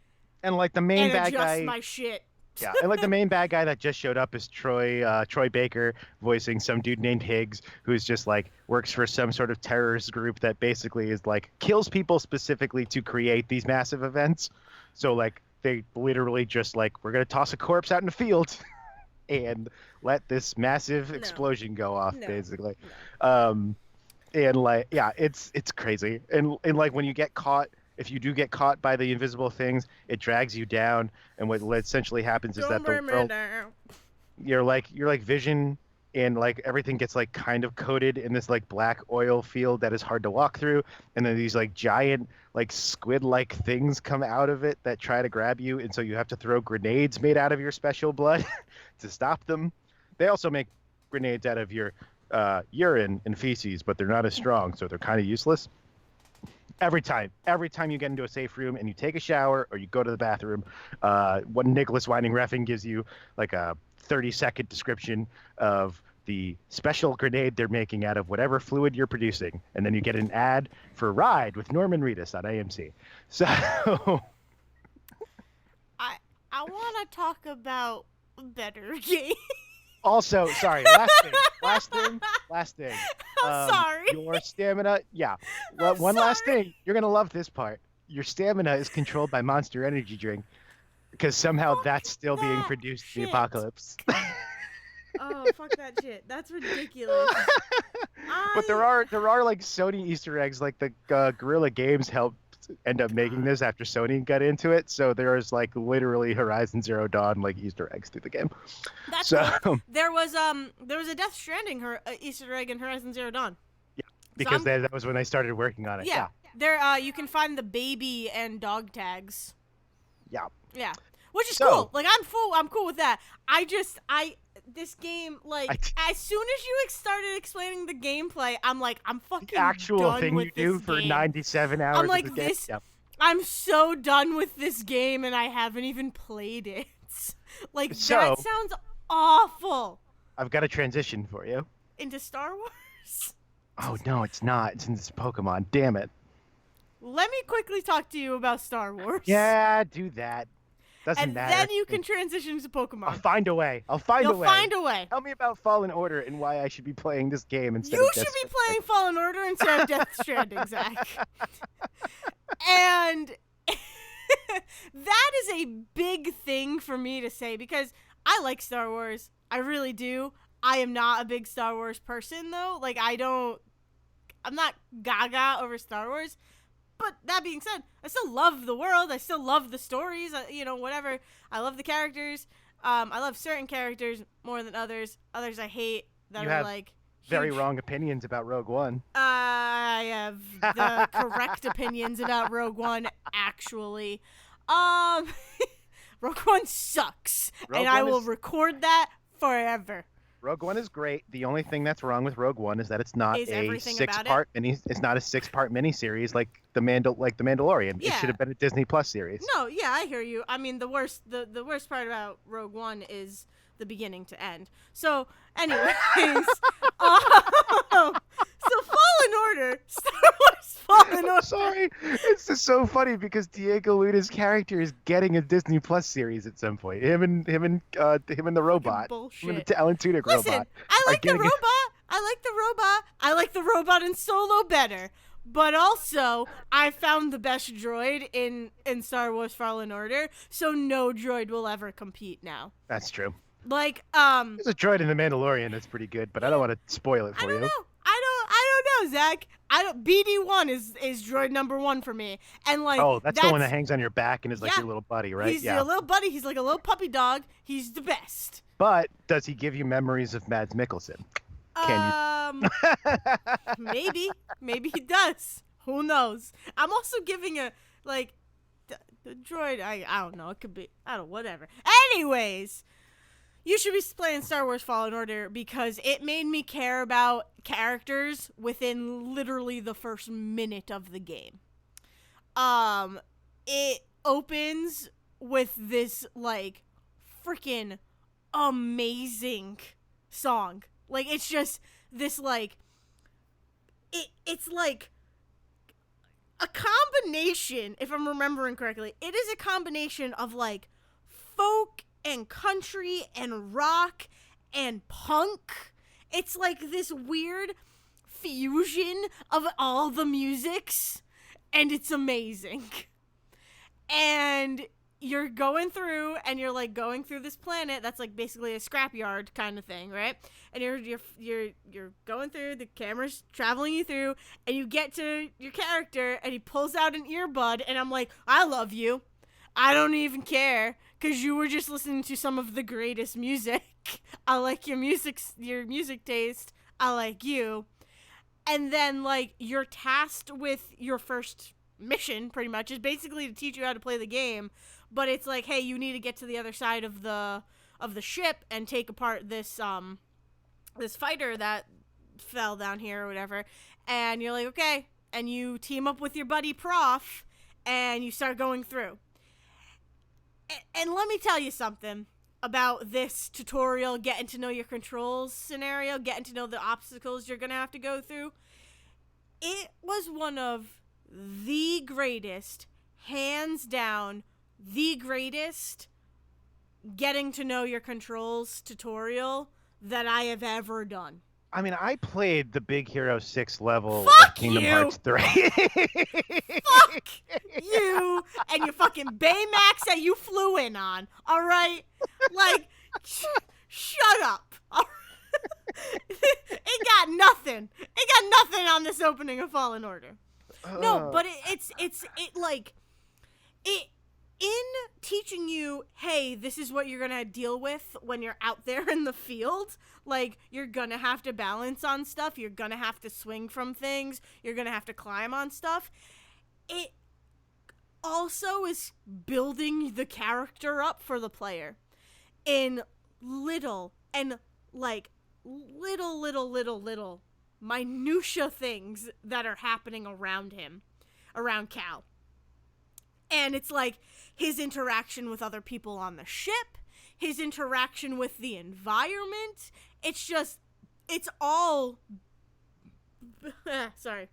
And like the main and bad adjust guy. my shit. Yeah, and like the main bad guy that just showed up is Troy Baker voicing some dude named Higgs, who's just like works for some sort of terrorist group that basically is like kills people specifically to create these massive events. So like they literally just like, we're gonna toss a corpse out in the field and let this massive explosion go off, basically. And like, yeah, it's crazy. And like when you get caught, if you do get caught by the invisible things, it drags you down. And what essentially happens is that the world, you're like Vision, and like everything gets like kind of coated in this like black oil field that is hard to walk through. And then these like giant like squid-like things come out of it that try to grab you. And so you have to throw grenades made out of your special blood to stop them. They also make grenades out of your urine and feces, but they're not as strong, so they're kind of useless. Every time you get into a safe room and you take a shower or you go to the bathroom, what Nicholas Winding Refn gives you like a 30-second description of the special grenade they're making out of whatever fluid you're producing, and then you get an ad for Ride with Norman Reedus on AMC. So I want to talk about a better game. Also, sorry, last thing. I'm sorry. Your stamina, yeah. Well, one last thing. You're going to love this part. Your stamina is controlled by Monster Energy drink because somehow that's still being produced in the apocalypse. Oh, fuck that shit. That's ridiculous. But there are like Sony Easter eggs, like the Guerrilla Games helped end up making this after Sony got into it, so there's like literally Horizon Zero Dawn like Easter eggs through the game. That's cool. There was a Death Stranding Easter egg in Horizon Zero Dawn. Yeah, because that was when I started working on it. Yeah. There you can find the baby and dog tags. Yeah. Yeah. Which is cool. Like I'm cool with that. This game, like, as soon as you started explaining the gameplay, I'm like, I'm fucking the actual done thing with you do this for game. 97 hours. I'm like, of the game. Yep. I'm so done with this game, and I haven't even played it. Like, that sounds awful. I've got a transition for you. Into Star Wars? Oh, no, it's not. It's in this Pokemon. Damn it. Let me quickly talk to you about Star Wars. Yeah, do that. Doesn't matter. And then you can transition to Pokemon. I'll find a way. You'll find a way. Tell me about Fallen Order and why I should be playing this game instead of Death Stranding. You should be playing Fallen Order instead of Death Stranding, Zach. And that is a big thing for me to say because I like Star Wars. I really do. I am not a big Star Wars person, though. Like, I'm not gaga over Star Wars. But that being said, I still love the world. I still love the stories. Whatever. I love the characters. I love certain characters more than others. Others I hate that are like huge. Very wrong opinions about Rogue One. I have the correct opinions about Rogue One, actually. Rogue One sucks, and I will record that forever. Rogue One is great. The only thing that's wrong with Rogue One is that it's not a six-part miniseries like the Mandalorian. Yeah. It should have been a Disney Plus series. No, yeah, I hear you. I mean, the worst part about Rogue One is the beginning to end. So, anyways, so Fallen Order, Star Wars Fallen Order. Sorry, it's just so funny because Diego Luna's character is getting a Disney Plus series at some point. Him and the robot, bullshit. The Alan Tudyk robot. Listen, I like the robot. I like the robot in Solo better. But also, I found the best droid in Star Wars Fallen Order, so no droid will ever compete now. That's true. Like, there's a droid in The Mandalorian that's pretty good, but I don't want to spoil it for you. I don't know, Zach. BD1 is droid number 1 for me. And like, that's the one that hangs on your back and is like your little buddy, right? He's your little buddy. He's like a little puppy dog. He's the best. But does he give you memories of Mads Mikkelsen? Can you? Maybe. Maybe he does. Who knows? I'm also giving a, like, the droid, I don't know. It could be, I don't know, whatever. Anyways, you should be playing Star Wars Fallen Order because it made me care about characters within literally the first minute of the game. It opens with this, like, freaking amazing song. Like, it's just this, like, it's like a combination, if I'm remembering correctly. It is a combination of, like, folk and country and rock and punk. It's like this weird fusion of all the musics, and it's amazing. And you're going through, and you're, like, going through this planet that's, like, basically a scrapyard kind of thing, right? And you're going through, the camera's traveling you through, and you get to your character, and he pulls out an earbud, and I'm like, I love you. I don't even care, because you were just listening to some of the greatest music. I like your music taste. I like you. And then, like, you're tasked with your first mission, pretty much, is basically to teach you how to play the game. But it's like, hey, you need to get to the other side of the ship and take apart this this fighter that fell down here or whatever. And you're like, okay. And you team up with your buddy Prof, and you start going through. And let me tell you something about this tutorial, getting to know your controls scenario, getting to know the obstacles you're going to have to go through. It was one of the greatest, hands down, the greatest getting to know your controls tutorial that I have ever done. I mean, I played the Big Hero 6 level Fuck of Kingdom you! Hearts 3. Fuck you and your fucking Baymax that you flew in on, alright? Like, shut up. It got nothing. It got nothing on this opening of Fallen Order. No, but it's like, it, in teaching you, hey, this is what you're gonna deal with when you're out there in the field. Like, you're gonna have to balance on stuff. You're gonna have to swing from things. You're gonna have to climb on stuff. It also is building the character up for the player in little and, like, little minutia things that are happening around him, around Cal. And it's like his interaction with other people on the ship, his interaction with the environment. It's just, it's all, sorry.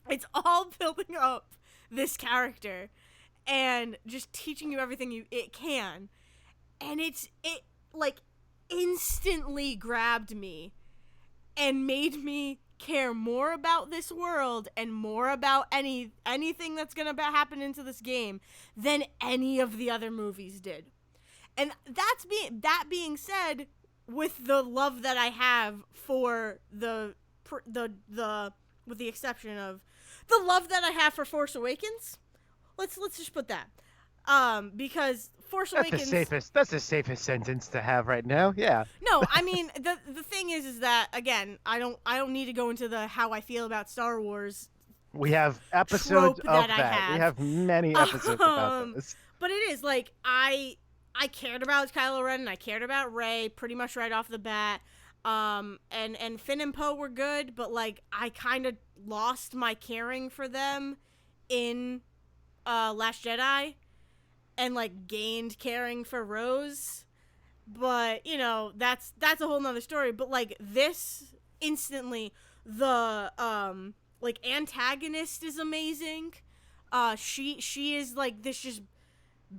It's all building up this character and just teaching you everything it can. And it like instantly grabbed me and made me care more about this world and more about anything that's gonna happen into this game than any of the other movies did. And that being said, with the love that I have for the with the exception of the love that I have for Force Awakens, let's just put that, because Force Awakens. That's the safest sentence to have right now. Yeah. No, I mean, the thing is that, again, I don't need to go into the how I feel about Star Wars. We have episodes of that. We have many episodes about this. But it is like I cared about Kylo Ren and I cared about Rey pretty much right off the bat. And Finn and Poe were good, but, like, I kind of lost my caring for them in Last Jedi, and, like, gained caring for Rose. But, you know, that's a whole nother story. But, like, this instantly, the like, antagonist is amazing. She is, like, this just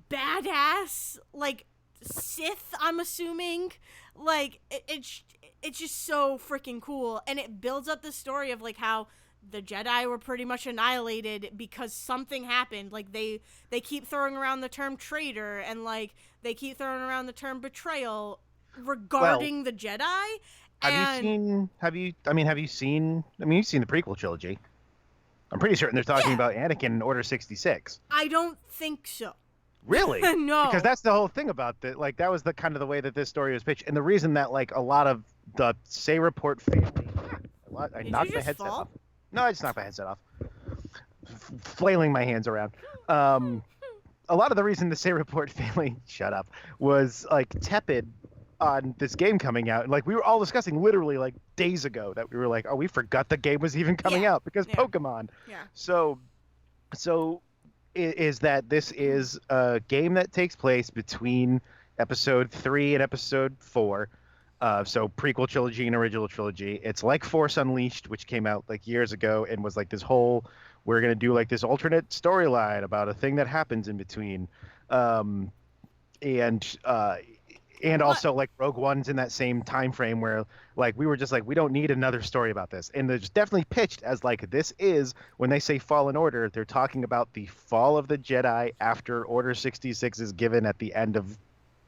badass, like, Sith, I'm assuming. Like, it's just so freaking cool, and it builds up the story of, like, how the Jedi were pretty much annihilated because something happened. Like, they keep throwing around the term traitor, and, like, they keep throwing around the term betrayal regarding the Jedi. Have you seen you've seen the prequel trilogy. I'm pretty certain they're talking about Anakin in Order 66. I don't think so. Really? Because No. that's the whole thing about the like that was the kind of the way that this story was pitched, and the reason that like a lot of the Say Report family, I Did you knocked the just headset off. fall? No, I just knocked my headset off, flailing my hands around. A lot of the reason the Say Report family shut up was like tepid on this game coming out. And like we were all discussing literally like days ago that we were like, oh, we forgot the game was even coming Yeah. out because Yeah. Pokemon. Yeah. So is that this is a game that takes place between episode 3 and episode 4. So prequel trilogy and original trilogy. It's like Force Unleashed, which came out like years ago and was like this whole we're gonna do like this alternate storyline about a thing that happens in between. Um, and and What? also like Rogue One's in that same time frame where like we were just like we don't need another story about this, and it's definitely pitched as like this is when they say Fallen Order, they're talking about the fall of the Jedi after Order 66 is given at the end of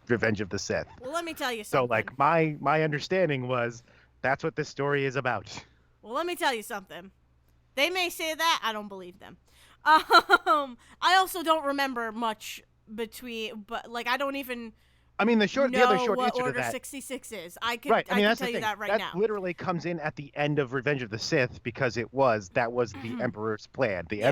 Revenge of the Sith. Well, let me tell you So something. like my understanding was that's what this story is about. Well, let me tell you something. They may say that, I don't believe them. I also don't remember much between, but like I don't even I mean, the other know short what answer to Order that 66 is. I right. I mean, can that's tell the you thing. that right That now. literally comes in at the end of Revenge of the Sith because that was the Emperor's plan. Yeah.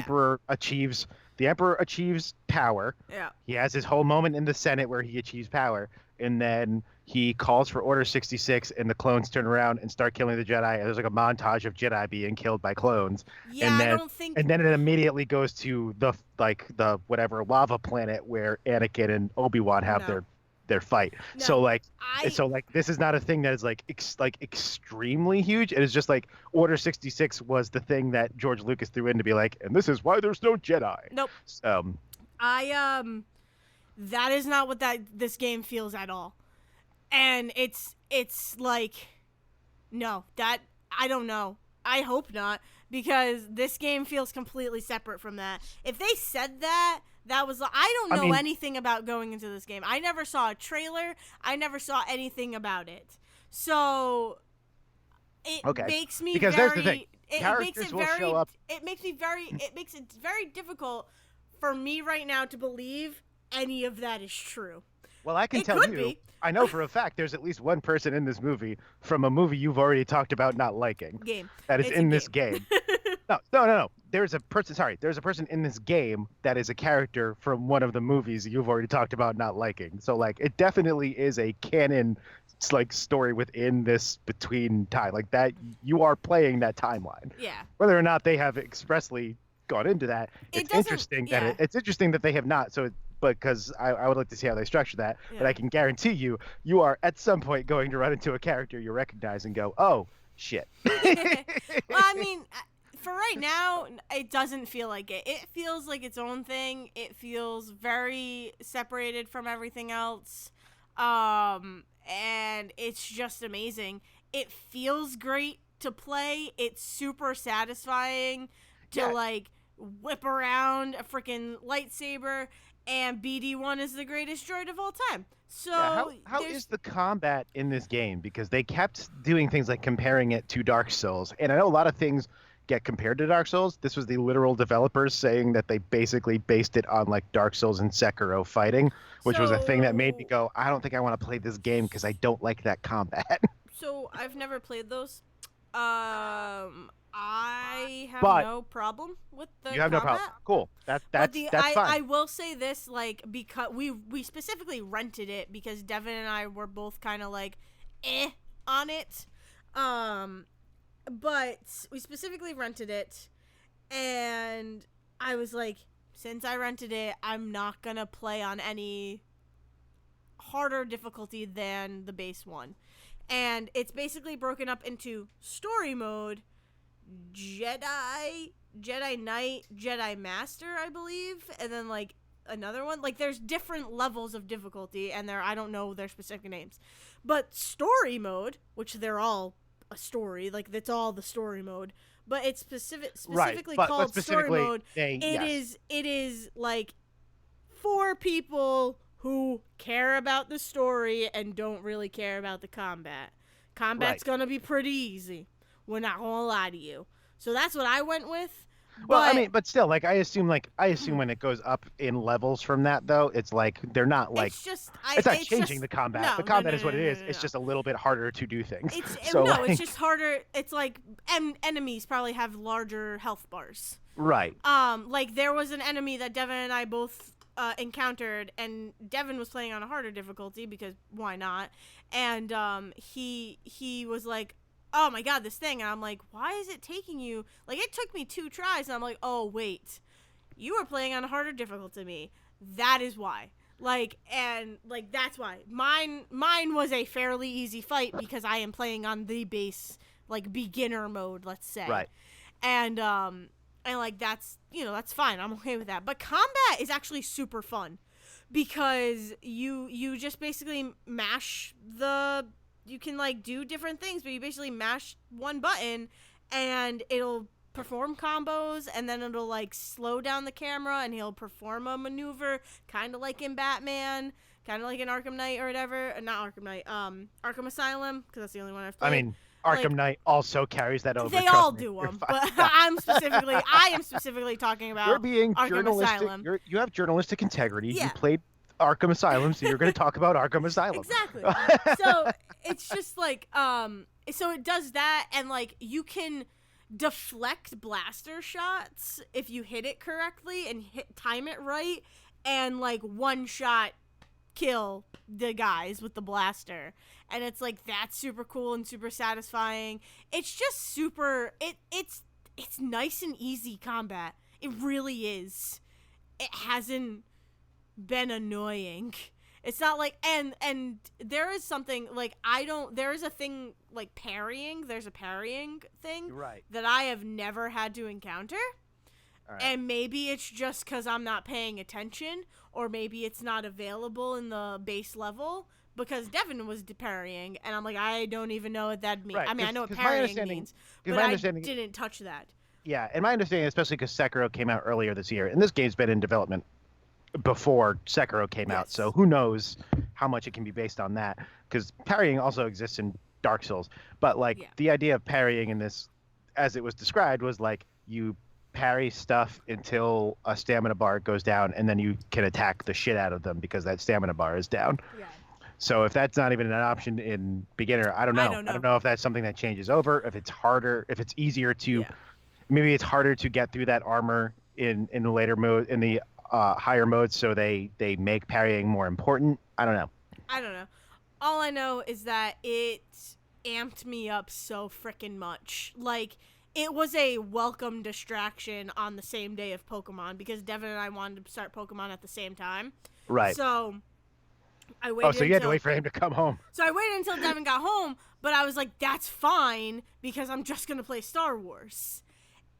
The Emperor achieves power. Yeah. He has his whole moment in the Senate where he achieves power, and then he calls for Order 66, and the clones turn around and start killing the Jedi. And there's like a montage of Jedi being killed by clones. Yeah, and I then, don't think. And then it immediately goes to the whatever lava planet where Anakin and Obi-Wan have No. their fight. No, So like I. so like this is not a thing that is like extremely huge. It is just like Order 66 was the thing that George Lucas threw in to be like, and this is why there's no Jedi. Nope. That is not what this game feels at all. And it's like no, that I don't know. I hope not, because this game feels completely separate from that. If they said that was I don't know anything about going into this game. I never saw a trailer. I never saw anything about it. So it makes me because very there's the thing. Characters will show up. It makes it very difficult for me right now to believe any of that is true. Well, I can tell you, I know for a fact there's at least one person in this movie from a movie you've already talked about not liking. That is in this game. No. There's a person in this game that is a character from one of the movies you've already talked about not liking. So like it definitely is a canon like story within this between time. Like that you are playing that timeline. Yeah. Whether or not they have expressly gone into that, it's interesting that they have not. So because I would like to see how they structure that. Yeah. But I can guarantee you are at some point going to run into a character you recognize and go, oh, shit. Well, I mean, for right now, it doesn't feel like it. It feels like its own thing. It feels very separated from everything else. And it's just amazing. It feels great to play. It's super satisfying to, like, whip around a freaking lightsaber. And BD1 is the greatest droid of all time. So how is the combat in this game? Because they kept doing things like comparing it to Dark Souls. And I know a lot of things get compared to Dark Souls. This was the literal developers saying that they basically based it on like Dark Souls and Sekiro fighting, which was a thing that made me go, I don't think I want to play this game because I don't like that combat. So I've never played those. I have no problem with the You have combat. no problem. Cool. That's fine. I will say this, like, because we specifically rented it because Devin and I were both kind of like, on it. But we specifically rented it, and I was like, since I rented it, I'm not gonna play on any harder difficulty than the base one. And it's basically broken up into story mode, Jedi Knight, Jedi Master, I believe, and then like another one. Like there's different levels of difficulty, and I don't know their specific names. But story mode, which they're all a story, like that's all the story mode, but it's specifically called story mode. It is like for people who care about the story and don't really care about the combat. Combat's gonna be pretty easy. We're not gonna lie to you. So that's what I went with. Well, I But mean, but still, I assume when it goes up in levels from that, though, it's like they're not like it's just it's not it's changing just the combat. The no no combat no is what no it no is. no It's no. just a little bit harder to do things. It's So no, it's like, just harder. It's like enemies probably have larger health bars. right. Like there was an enemy that Devin and I both encountered, and Devin was playing on a harder difficulty because why not? And he was like, "Oh my god, this thing!" And I'm like, "Why is it taking you?" Like it took me 2 tries, and I'm like, "Oh wait, you were playing on a harder difficulty than me. That is why." Like that's why mine was a fairly easy fight because I am playing on the base like beginner mode, let's say. Right. And like that's that's fine. I'm okay with that. But combat is actually super fun because you just basically mash the you can like do different things, but you basically mash one button and it'll perform combos, and then it'll like slow down the camera and he'll perform a maneuver kind of like in Batman, kind of like in Arkham Knight or whatever. Not Arkham Knight, Arkham Asylum, because that's the only one I've I played. mean, Like, Arkham Knight also carries that over. they Trust all me. do You're them, fine. but Yeah. I am specifically talking You're about being Arkham journalistic. Asylum. You have journalistic integrity. You Yeah, played Arkham Asylum, so you're going to talk about Arkham Asylum. exactly. So it's just like so it does that, and like you can deflect blaster shots if you hit it correctly and time it right, and like one shot kill the guys with the blaster. And it's like that's super cool and super satisfying. It's just super it's nice and easy combat. It really is. It hasn't been annoying. It's not like and there is something like there is a thing like parrying. There's a parrying thing Right. that I have never had to encounter. All right. And maybe it's just because I'm not paying attention, or maybe it's not available in the base level. Because Devin was parrying, and I'm like, I don't even know what that means. Right, I mean, I know what 'cause my parrying understanding- means, 'cause but my I understanding- didn't touch that. Yeah, and my understanding, especially because Sekiro came out earlier this year, and this game's been in development before Sekiro came out, Yes. so who knows how much it can be based on that? Because parrying also exists in Dark Souls, but like Yeah. the idea of parrying in this, as it was described, was like you parry stuff until a stamina bar goes down, and then you can attack the shit out of them because that stamina bar is down. Yeah. So if that's not even an option in beginner, I don't know. I don't know if that's something that changes over, if it's harder, if it's easier to, Yeah. maybe it's harder to get through that armor in the later mode, in the higher modes, so they make parrying more important. I don't know. I don't know. All I know is that it amped me up so freaking much. Like, it was a welcome distraction on the same day of Pokemon because Devin and I wanted to start Pokemon at the same time. Right. So I waited. Oh, so you had to until- wait for him to come home. So I waited until Devin got home, but I was like, that's fine because I'm just going to play Star Wars.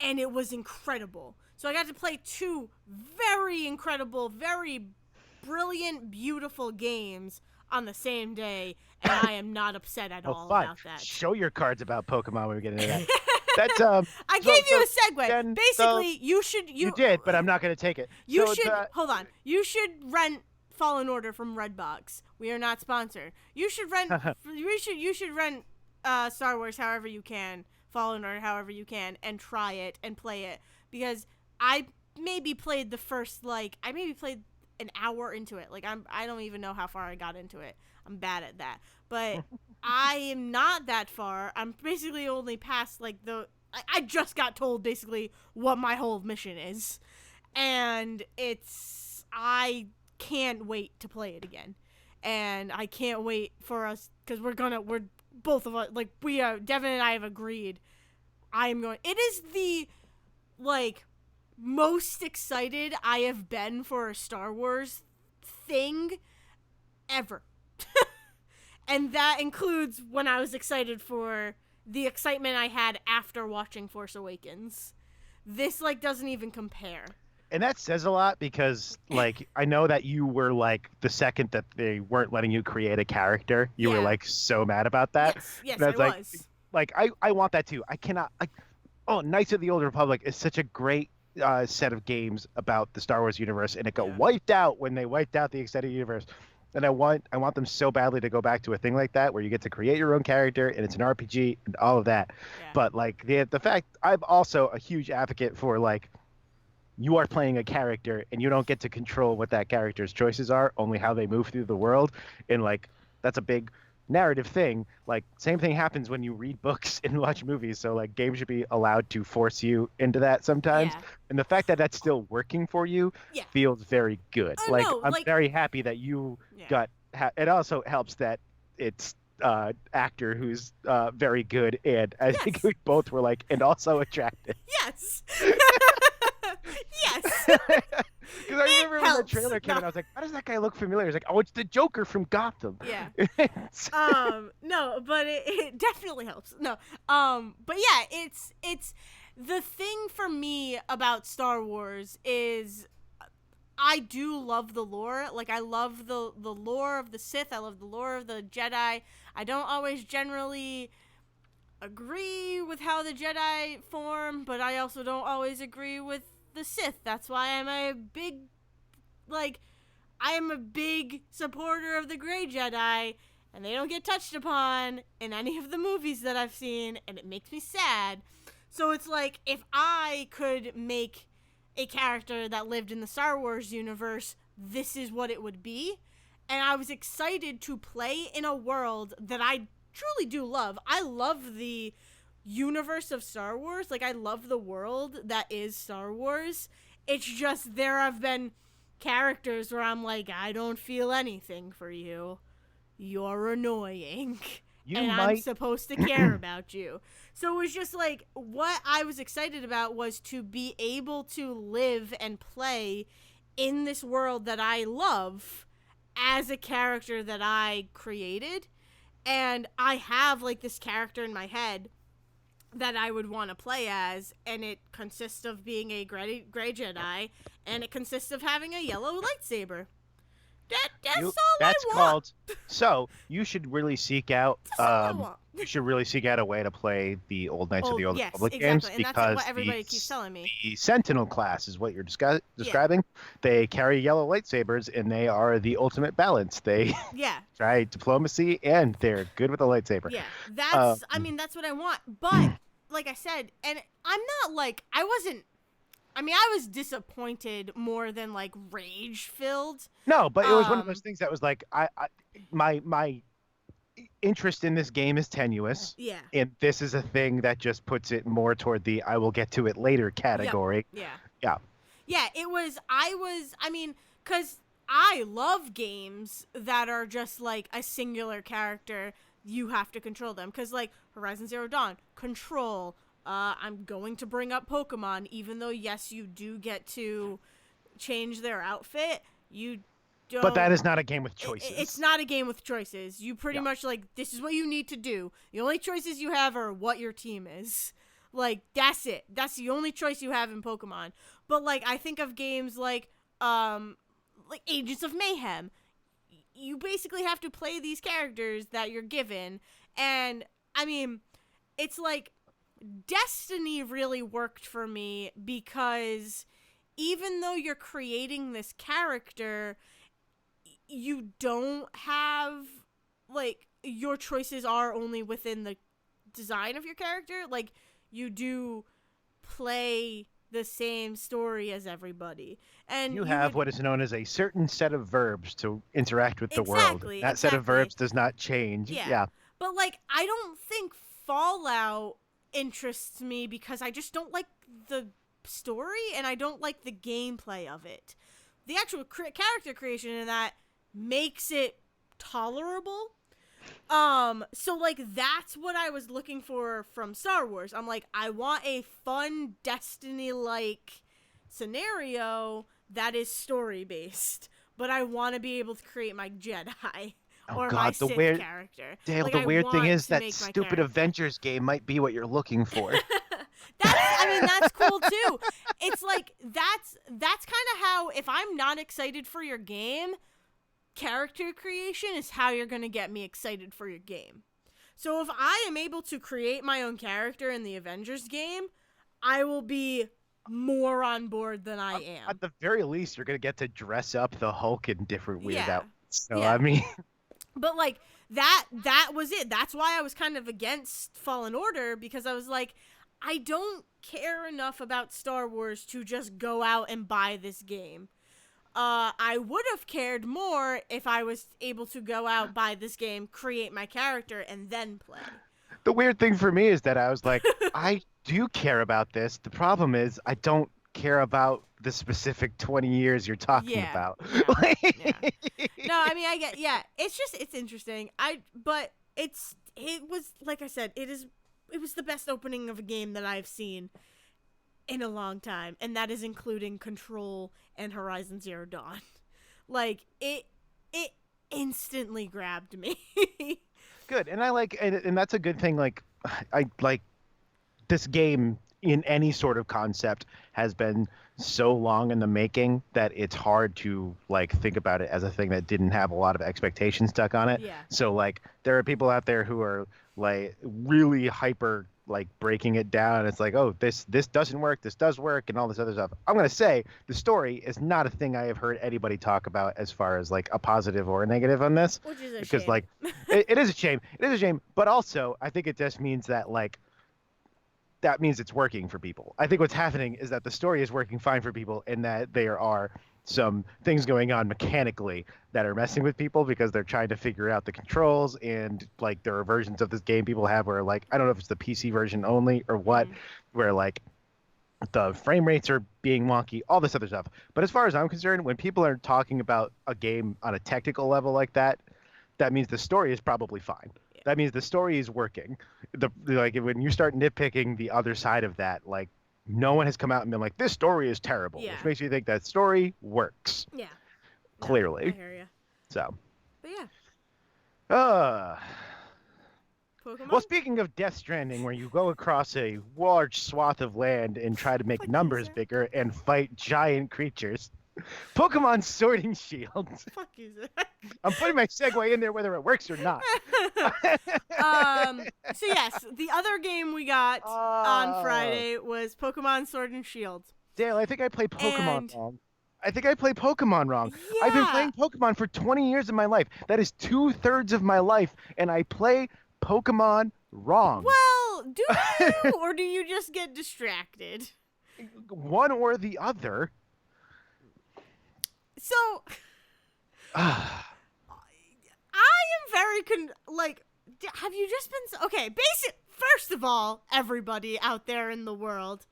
And it was incredible. So I got to play 2 very incredible, very brilliant, beautiful games on the same day, and I am not upset at all Fine. about that. Show your cards about Pokemon when we get into that. That's I gave you a segue. then, Basically, you did, but I'm not going to take it. You So should hold on. You should rent Fallen Order from Redbox. We are not sponsored. You should rent. you should rent Star Wars however you can, Fallen Order however you can, and try it and play it because I maybe played the first I maybe played an hour into it. Like I don't even know how far I got into it. I'm bad at that, but I am not that far. I'm basically only past I just got told basically what my whole mission is, and I can't wait to play it again, and I can't wait for us because we're both of us Devin and I have agreed. I am going. It is the most excited I have been for a Star Wars thing ever. And that includes when I was excited for the excitement I had after watching Force Awakens. This doesn't even compare. And that says a lot because I know that you were the second that they weren't letting you create a character, you were so mad about that. Yes, That's I was. I want that too. I cannot Knights of the Old Republic is such a great set of games about the Star Wars universe, and it got wiped out when they wiped out the extended universe. and I want them so badly to go back to a thing like that where you get to create your own character and it's an RPG and all of that. Yeah. But like the fact I'm also a huge advocate for like you are playing a character and you don't get to control what that character's choices are, only how they move through the world. And like that's a big narrative thing. Like same thing happens when you read books and watch movies. So like games should be allowed to force you into that sometimes. Yeah. And the fact that that's still working for you Yeah. feels very good. Oh Like no, I'm like very happy that you yeah. got it also helps that it's actor who's very good and I think Yes. we both were like and also attractive. Yes. Yes. Because I It remember when the helps. trailer came No. out, I was like, "Why does that guy look familiar?" He's like, "Oh, it's the Joker from Gotham." Yeah. It's- No, but it definitely helps. No. But yeah, it's the thing for me about Star Wars is I do love the lore. Like I love the lore of the Sith. I love the lore of the Jedi. I don't always generally agree with how the Jedi form, but I also don't always agree with the Sith. That's why like I am a big supporter of the Grey Jedi, and they don't get touched upon in any of the movies that I've seen, and it makes me sad. So it's like if I could make a character that lived in the Star Wars universe, this is what it would be. And I was excited to play in a world that I truly do love. I love the universe of Star Wars. Like, I love the world that is Star Wars. It's just there have been characters where I'm like, I don't feel anything for you. You're annoying. you And I'm might supposed to care about you. So it was just like, what I was excited about was to be able to live and play in this world that I love as a character that I created. And I have like this character in my head that I would want to play as, and it consists of being a gray Jedi, and it consists of having a yellow lightsaber. That's all that's I want. called so you should really seek out That's all I want. you should really seek out a way to play the old Knights of the Old Yes, Republic exactly. games And that's because what everybody keeps telling me. the Sentinel class is what you're describing. They carry yellow lightsabers and they are the ultimate balance. They Yeah. try diplomacy and they're good with a lightsaber. Yeah. That's I mean, that's what I want. But like I said, and I'm not like I was disappointed more than like rage filled. No, but it was one of those things that was like my interest in this game is tenuous. Yeah. And this is a thing that just puts it more toward the I will get to it later category. Yep. Yeah. Yeah, I mean, cuz I love games that are just like a singular character. You have to control them cuz like Horizon Zero Dawn, control. I'm going to bring up Pokemon, even though yes, you do get to change their outfit. You don't. But that is not a game with choices. It's not a game with choices. You pretty much like this is what you need to do. The only choices you have are what your team is. Like that's it. That's the only choice you have in Pokemon. But like I think of games like Agents of Mayhem. You basically have to play these characters that you're given, and I mean, it's like Destiny really worked for me because even though you're creating this character, you don't have like your choices are only within the design of your character. Like you do play the same story as everybody, and you have what is known as a certain set of verbs to interact with the world. Exactly, That set of exactly. verbs does not change. Yeah. But like I don't think Fallout interests me because I just don't like the story and I don't like the gameplay of it. The actual character creation in that makes it tolerable. So like that's what I was looking for from Star Wars. I'm like, I want a fun Destiny-like scenario that is story-based, but I want to be able to create my Jedi. Oh Or my God, the Sith weird character. Dale, Like, the I weird thing want is to that make my stupid character. Avengers game might be what you're looking for. That's cool too. It's like that's kind of how if I'm not excited for your game, character creation is how you're going to get me excited for your game. So if I am able to create my own character in the Avengers game, I will be more on board than I am. At the very least, you're gonna get to dress up the Hulk in different weird outfits. So yeah. I mean, But like that was it. That's why I was kind of against Fallen Order, because I was like, I don't care enough about Star Wars to just go out and buy this game. I would have cared more if I was able to go out, buy this game, create my character, and then play. the weird thing for me is that I was like, I do care about this. The problem is I don't care about the specific 20 years you're talking Yeah, about. yeah, yeah. Like- No, I mean I get, yeah. It's just it's interesting. But it was like I said, it was the best opening of a game that I've seen in a long time, and that is including Control and Horizon Zero Dawn. Like it instantly grabbed me. Good, and I like, and that's a good thing. Like, I like this game in any sort of concept has been so long in the making that it's hard to like think about it as a thing that didn't have a lot of expectation stuck on it. Yeah. So like there are people out there who are like really hyper like breaking it down. It's like, oh, this doesn't work, this does work, and all this other stuff. I'm gonna say the story is not a thing I have heard anybody talk about as far as like a positive or a negative on this. Which is a Because shame. like it is a shame. It is a shame, but also I think it just means that like that means it's working for people. I think what's happening is that the story is working fine for people, and that there are some things going on mechanically that are messing with people because they're trying to figure out the controls. And like there are versions of this game people have where like I don't know if it's the PC version only or what, where like the frame rates are being wonky, all this other stuff. But as far as I'm concerned, when people are talking about a game on a technical level like that, that means the story is probably fine. That means the story is working. Like when you start nitpicking the other side of that, like no one has come out and been like, this story is terrible, Yeah. which makes me think that story works. Yeah. No, Clearly. I hear you. So, But yeah, Pokemon. well, speaking of Death Stranding, where you go across a large swath of land and try to make Fuck you, numbers Zach. bigger and fight giant creatures, Pokemon Sword and Shield. Fuck you, Zach. I'm putting my segue in there whether it works or not. So yes, the other game we got on Friday was Pokemon Sword and Shield. Dale, I think I play Pokemon And- wrong. I think I play Pokemon wrong. Yeah. I've been playing Pokemon for 20 years of my life. That is 2/3 of my life, and I play Pokemon wrong. Well, do you or do you just get distracted? One or the other. So I am very have you just been okay, first of all, everybody out there in the world,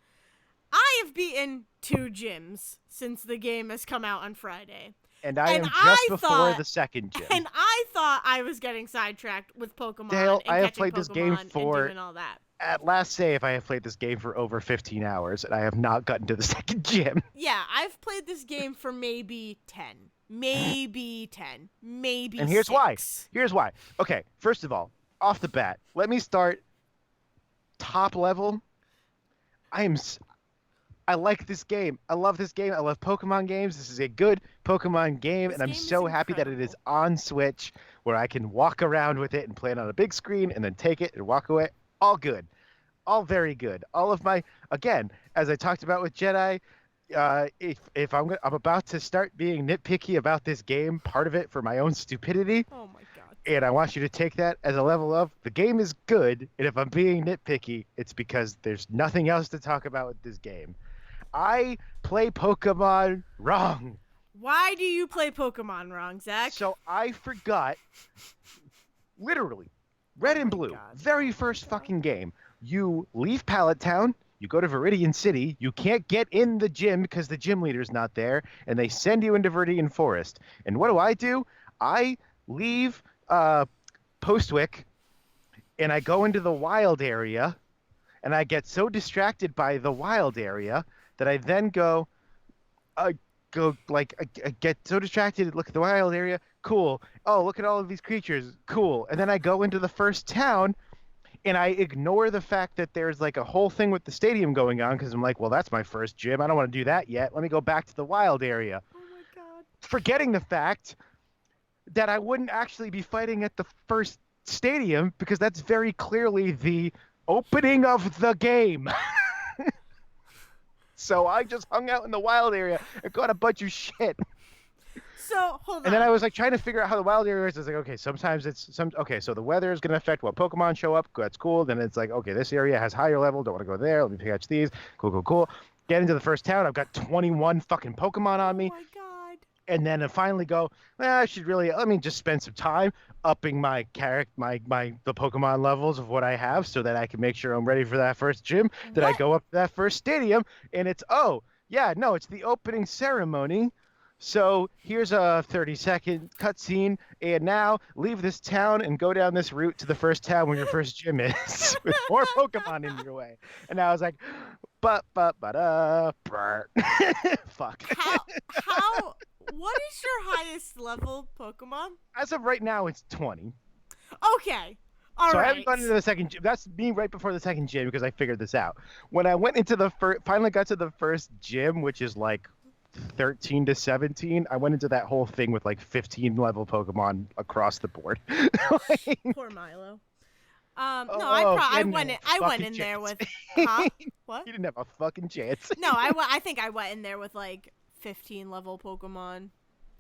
I have beaten 2 gyms since the game has come out on Friday. And I am And just I before thought- the second gym. And I thought I was getting sidetracked with Pokemon Dale, and I have catching played this game Pokemon for- and doing all that. At last save, I have played this game for over 15 hours, and I have not gotten to the second gym. Yeah, I've played this game for maybe 10. Maybe 10. Maybe And here's 6. why. Here's why. Okay, first of all, off the bat, let me start top level. I like this game. I love this game. I love Pokemon games. This is a good Pokemon game, This and I'm game is so happy that it is on Switch, where I can walk around with it and play it on a big screen, and then take it and walk away. All good. All very good. All of my, again, as I talked about with Jedi, if I'm about to start being nitpicky about this game, part of it for my own stupidity, Oh my god. and I want you to take that as a level of the game is good, and if I'm being nitpicky, it's because there's nothing else to talk about with this game. I play Pokemon wrong. Why do you play Pokemon wrong, Zach? So I forgot, literally, Red and my Blue, God. very first fucking game. You leave Pallet Town, you go to Viridian City, you can't get in the gym because the gym leader's not there, and they send you into Viridian Forest. And what do? I leave Postwick, and I go into the wild area, and I get so distracted by the wild area that I then I get so distracted, look at the wild area, cool. Oh, look at all of these creatures, cool. And then I go into the first town, and I ignore the fact that there's like a whole thing with the stadium going on because I'm like, well, that's my first gym. I don't want to do that yet. Let me go back to the wild area. Oh my god. Forgetting the fact that I wouldn't actually be fighting at the first stadium because that's very clearly the opening of the game. So I just hung out in the wild area and got a bunch of shit. So hold And then I on. was like trying to figure out how the wild area is. I was like, okay, sometimes okay, so the weather is gonna affect what Pokemon show up. That's cool. Then it's like, okay, this area has higher level. Don't want to go there. Let me catch these. Cool, cool, cool. Get into the first town. I've got 21 fucking Pokemon on Oh me. my god. And then I finally go, well, I should really let me just spend some time upping my character, the Pokemon levels of what I have, so that I can make sure I'm ready for that first gym. That I What? go up to that first stadium, and it's yeah, no, it's the opening ceremony. So here's a 30-second cutscene, and now leave this town and go down this route to the first town where your first gym is, with more Pokemon in your way. And I was like, fuck. How what is your highest level Pokemon? As of right now, it's 20. Okay. All So I right. haven't gone into the second gym. That's me right before the second gym because I figured this out. When I went into the finally got to the first gym, which is like 13 to 17, I went into that whole thing with like 15 level Pokemon across the board. Like, Poor Milo. No, he I didn't went have in, a I went fucking in there chance. with huh? What? He didn't have a fucking chance. No, I think I went in there with like 15 level Pokemon,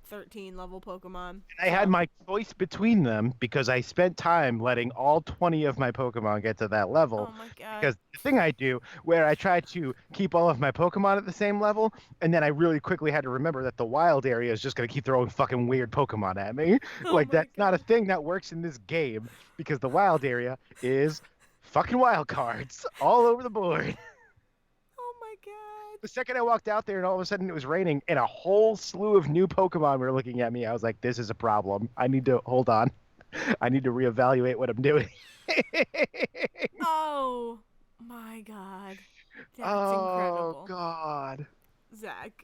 13 level Pokemon. I had my choice between them because I spent time letting all 20 of my Pokemon get to that Oh level. my god. Because the thing I do, where I try to keep all of my Pokemon at the same level, and then I really quickly had to remember that the wild area is just going to keep throwing fucking weird Pokemon at me. Oh Like, my that's not a god. thing that works in this game because the wild area is fucking wild cards all over the board. Oh my god. The second I walked out there and all of a sudden it was raining and a whole slew of new Pokemon were looking at me, I was like, this is a problem. I need to hold on. I need to reevaluate what I'm doing. Oh my god. That's Oh incredible. God. Zach,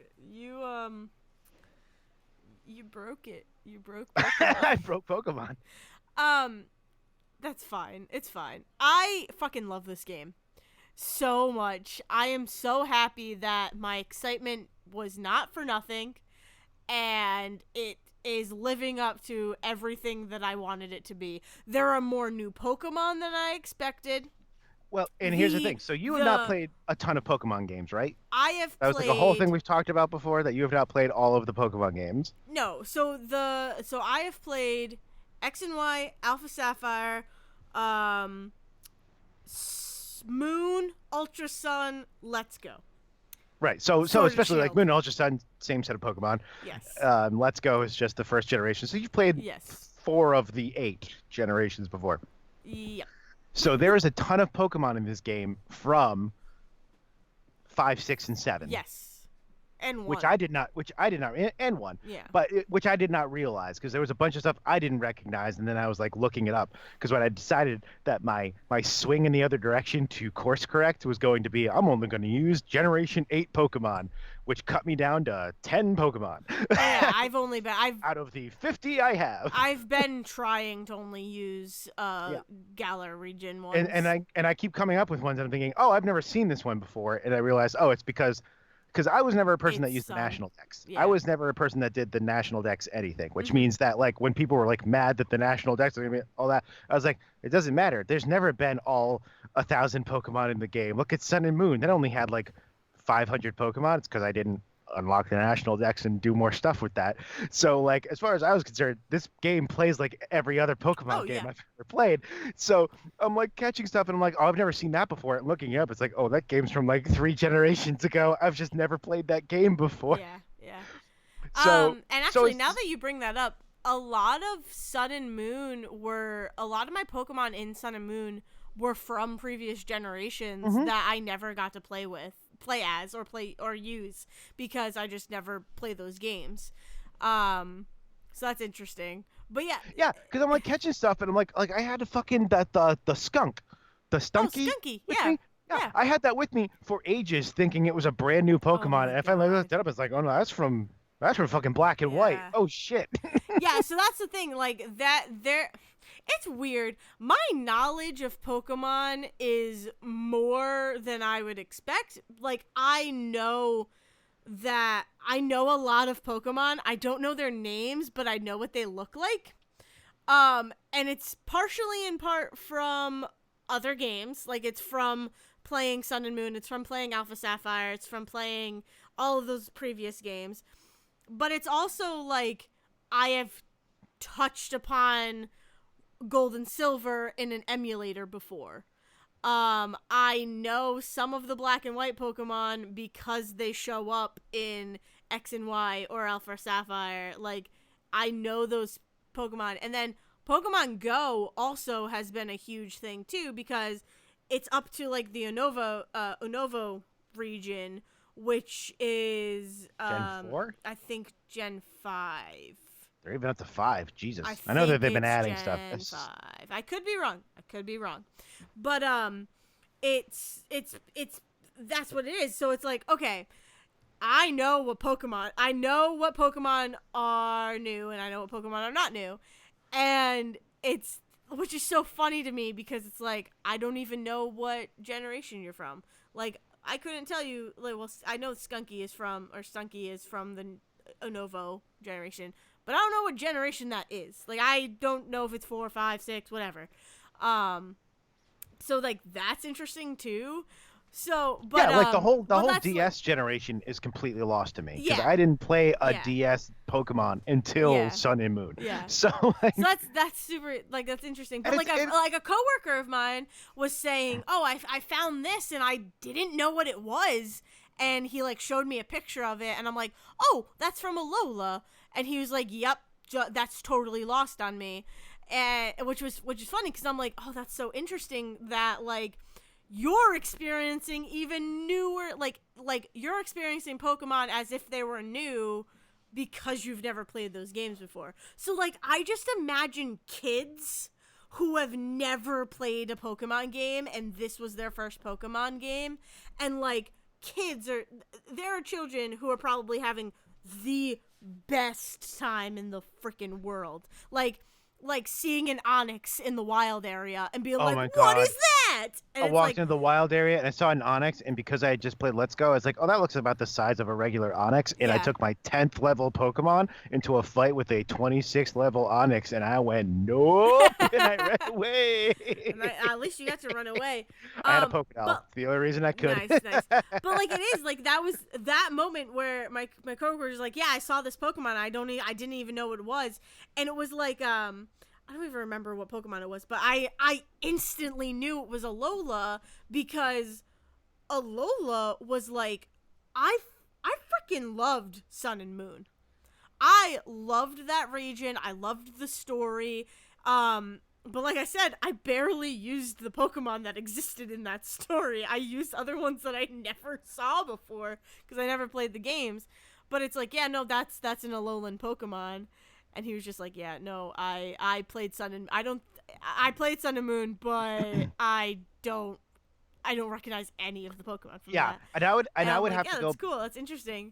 you broke it. You broke I Pokemon. broke Pokemon. um that's fine. It's fine. I fucking love this game so much. I am so happy that my excitement was not for nothing and it is living up to everything that I wanted it to be. There are more new Pokemon than I expected. Well, and here's the The thing. So you have not the played a ton of Pokemon games, right? I have That was like a whole thing played we've talked about before, that you have not played all of the Pokemon games. no. So I have played X and Y, Alpha Sapphire, um Moon, Ultra Sun, Let's Go. Right. So Sword and especially like Shield. Moon and Ultra Sun, same set of Pokemon. Yes. Let's Go is just the first generation. So you've played Yes. 4 of the 8 generations before. Yep. So there is a ton of Pokemon in this game from 5, 6, and 7. Yes. And one. Which I did not, and 1, Yeah. but which I did not realize because there was a bunch of stuff I didn't recognize, and then I was like looking it up because when I decided that my swing in the other direction to course correct was going to be, I'm only going to use Generation 8 Pokemon, which cut me down to 10 Pokemon. Oh, yeah, I've out of the 50 I have. I've been trying to only use Yeah. Galar region ones. And I keep coming up with ones and I'm thinking, oh, I've never seen this one before, and I realize, oh, it's because I was never a person that It's, used the national dex. yeah. I was never a person that did the national dex anything, which Mhm. means that like when people were like mad that the national dex was gonna be all that, I was like, it doesn't matter. There's never been all 1,000 Pokemon in the game. Look at Sun and Moon. That only had like 500 Pokemon. It's because I didn't unlock the national dex and do more stuff with that. So like as far as I was concerned, this game plays like every other Pokemon Oh, game yeah. I've ever played. So I'm like catching stuff and I'm like, oh, I've never seen that before. And looking it up, it's like, oh, that game's from like 3 generations ago. I've just never played that game before. Yeah, yeah. So And so actually, it's- now that you bring that up, a lot of a lot of my Pokemon in Sun and Moon were from previous generations Mhm. that I never got to play as, or use because I just never play those games. So that's interesting. But yeah. yeah, because I'm like catching stuff and I'm like I had a fucking the skunk, the stunky. Oh, Skunky. with Yeah. me. Yeah. I had that with me for ages, thinking it was a brand new Pokemon, my and I finally God. looked it up. It's like, oh no, that's from fucking Black and White. Yeah. Oh shit. Yeah, so that's the thing. Like it's weird. My knowledge of Pokemon is more than I would expect. Like I know a lot of Pokemon. I don't know their names, but I know what they look like. And it's partially in part from other games. Like it's from playing Sun and Moon, it's from playing Alpha Sapphire, it's from playing all of those previous games. But it's also like I have touched upon gold and silver in an emulator before. I know some of the black and white Pokemon because they show up in X and Y or Alpha or Sapphire. Like, I know those Pokemon. And then Pokemon Go also has been a huge thing too, because it's up to like the Unova region, which is Gen 4? I think Gen 5. They're even up to 5. Jesus. I know that think they've been it's adding Gen stuff. 5. I could be wrong. But it's that's what it is. So it's like, okay, I know what Pokemon are new and I know what Pokemon are not new. And it's, which is so funny to me, because it's like, I don't even know what generation you're from. Like, I couldn't tell you, like, well, I know Stunky is from the Unova generation, but I don't know what generation that is. Like, I don't know if it's 4, 5, 6, whatever. So, like, that's interesting, too. So, but yeah, like the whole that's DS like, generation is completely lost to me, because yeah, I didn't play a yeah, DS Pokemon until yeah, Sun and Moon. yeah. So like, So that's super, like, that's interesting. But and like, like a coworker of mine was saying, "Oh, I found this and I didn't know what it was." And he like showed me a picture of it, and I'm like, "Oh, that's from Alola." And he was like, "Yep, that's totally lost on me." And which is funny, because I'm like, "Oh, that's so interesting that like you're experiencing even newer, like you're experiencing Pokemon as if they were new." Because you've never played those games before. So, like, I just imagine kids who have never played a Pokemon game and this was their first Pokemon game. And, like, there are children who are probably having the best time in the freaking world. Like seeing an Onyx in the wild area and being oh like, my what god. is that? And I it's walked like, into the wild area and I saw an Onyx, and because I had just played Let's Go, I was like, oh, that looks about the size of a regular Onyx. And I yeah. took my 10th level Pokemon into a fight with a 26th level Onyx, and I went, nope, and I ran away. And at least you got to run away. I had a Pokédoll. But It's the only reason I could. nice. But like, it is like, that was that moment where my coworker was like, "Yeah, I saw this Pokemon. I didn't even know what it was." And it was like, I don't even remember what Pokemon it was, but I instantly knew it was Alola, because Alola was like, I freaking loved Sun and Moon. I loved that region. I loved the story. But like I said, I barely used the Pokemon that existed in that story. I used other ones that I never saw before because I never played the games. But it's like, yeah, no, that's an Alolan Pokemon. And he was just like, yeah, no, I played Sun and I played Sun and Moon, but I don't recognize any of the Pokemon from Yeah, that. and I would Like, have yeah, to that's go. cool. That's interesting.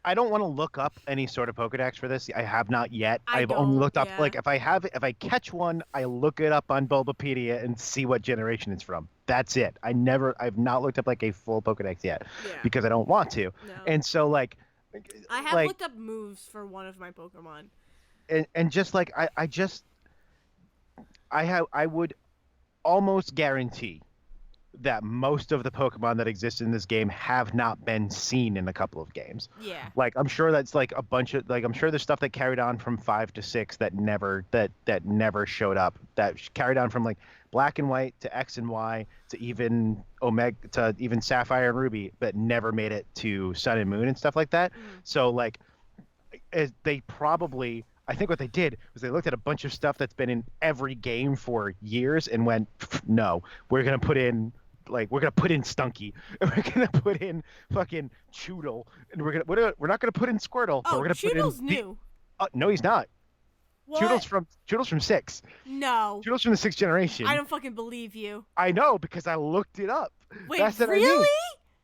I don't want to look up any sort of Pokedex for this. I have not yet. I I've only don't. looked up, Yeah. like, if I catch one, I look it up on Bulbapedia and see what generation it's from. That's it. I've not looked up like a full Pokedex yet, Yeah. because I don't want to. No. And so like, I have looked up moves for one of my Pokemon. and just like I would almost guarantee that most of the Pokemon that exist in this game have not been seen in a couple of games. Yeah. Like, I'm sure that's like a bunch of, like, I'm sure there's stuff that carried on from 5 to 6 that never showed up, that carried on from like Black and White to X and Y to even Omega to even Sapphire and Ruby, but never made it to Sun and Moon and stuff like that. So like, they probably, I think what they did was they looked at a bunch of stuff that's been in every game for years and went, no, we're gonna put in Stunky, and we're gonna put in fucking Choodle, and we're not gonna put in Squirtle, but Oh, we're gonna Choodle's put in new. No, he's not. What? Choodle's from 6. No. Choodle's from the 6th generation. I don't fucking believe you. I know, because I looked it up. Wait, That's what really? I mean.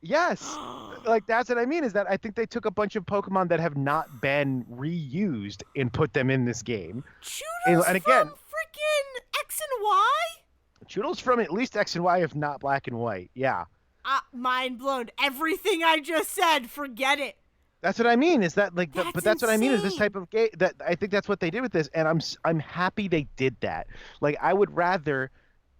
Yes. Like, that's what I mean, is that I think they took a bunch of Pokemon that have not been reused and put them in this game. Choodle's and again, from freaking X and Y? Choodle's from at least X and Y, if not Black and White. Yeah. Mind blown. Everything I just said, forget it. That's what I mean, is that like, That's but that's what I mean, is this insane. type of game that I think that's what they did with this, and I'm happy they did that. Like, I would rather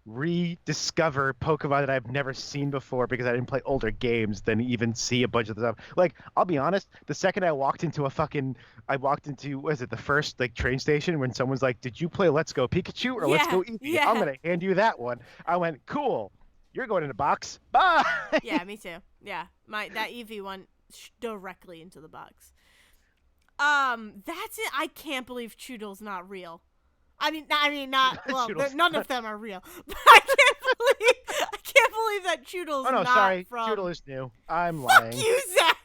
rediscover Pokemon that I've never seen before because I didn't play older games than even see a bunch of the stuff. Like, I'll be honest, the second I walked into, was it the first like train station when someone's like, "Did you play Let's Go Pikachu or Let's Yeah, Go Eevee? I'm yeah, gonna hand you that one." I went, "Cool, you're going in a box. Bye." yeah. Me too. Yeah, that Eevee one directly into the box. That's it. I can't believe Choodle's not real. Not well. Toodles. None of them are real. But I can't believe that Choodle's Oh no, not sorry, from. Choodle is new. I'm Fuck lying. you, Zach.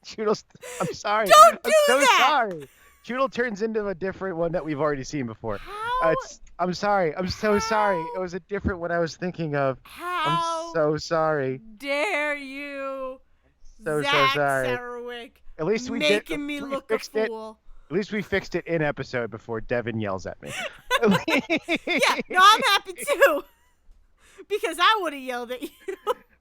Choodle's. I'm sorry. Don't I'm do so that. sorry. Choodle turns into a different one that we've already seen before. How? I'm sorry. I'm so sorry. It How? was a different one I was thinking of. I'm How so sorry. dare you, So Zach sorry. Sarwick, At least we did. At making me least we look a fixed it. fool? At least we fixed it in episode before Devin yells at me. Yeah, no, I'm happy too. Because I would have yelled at you.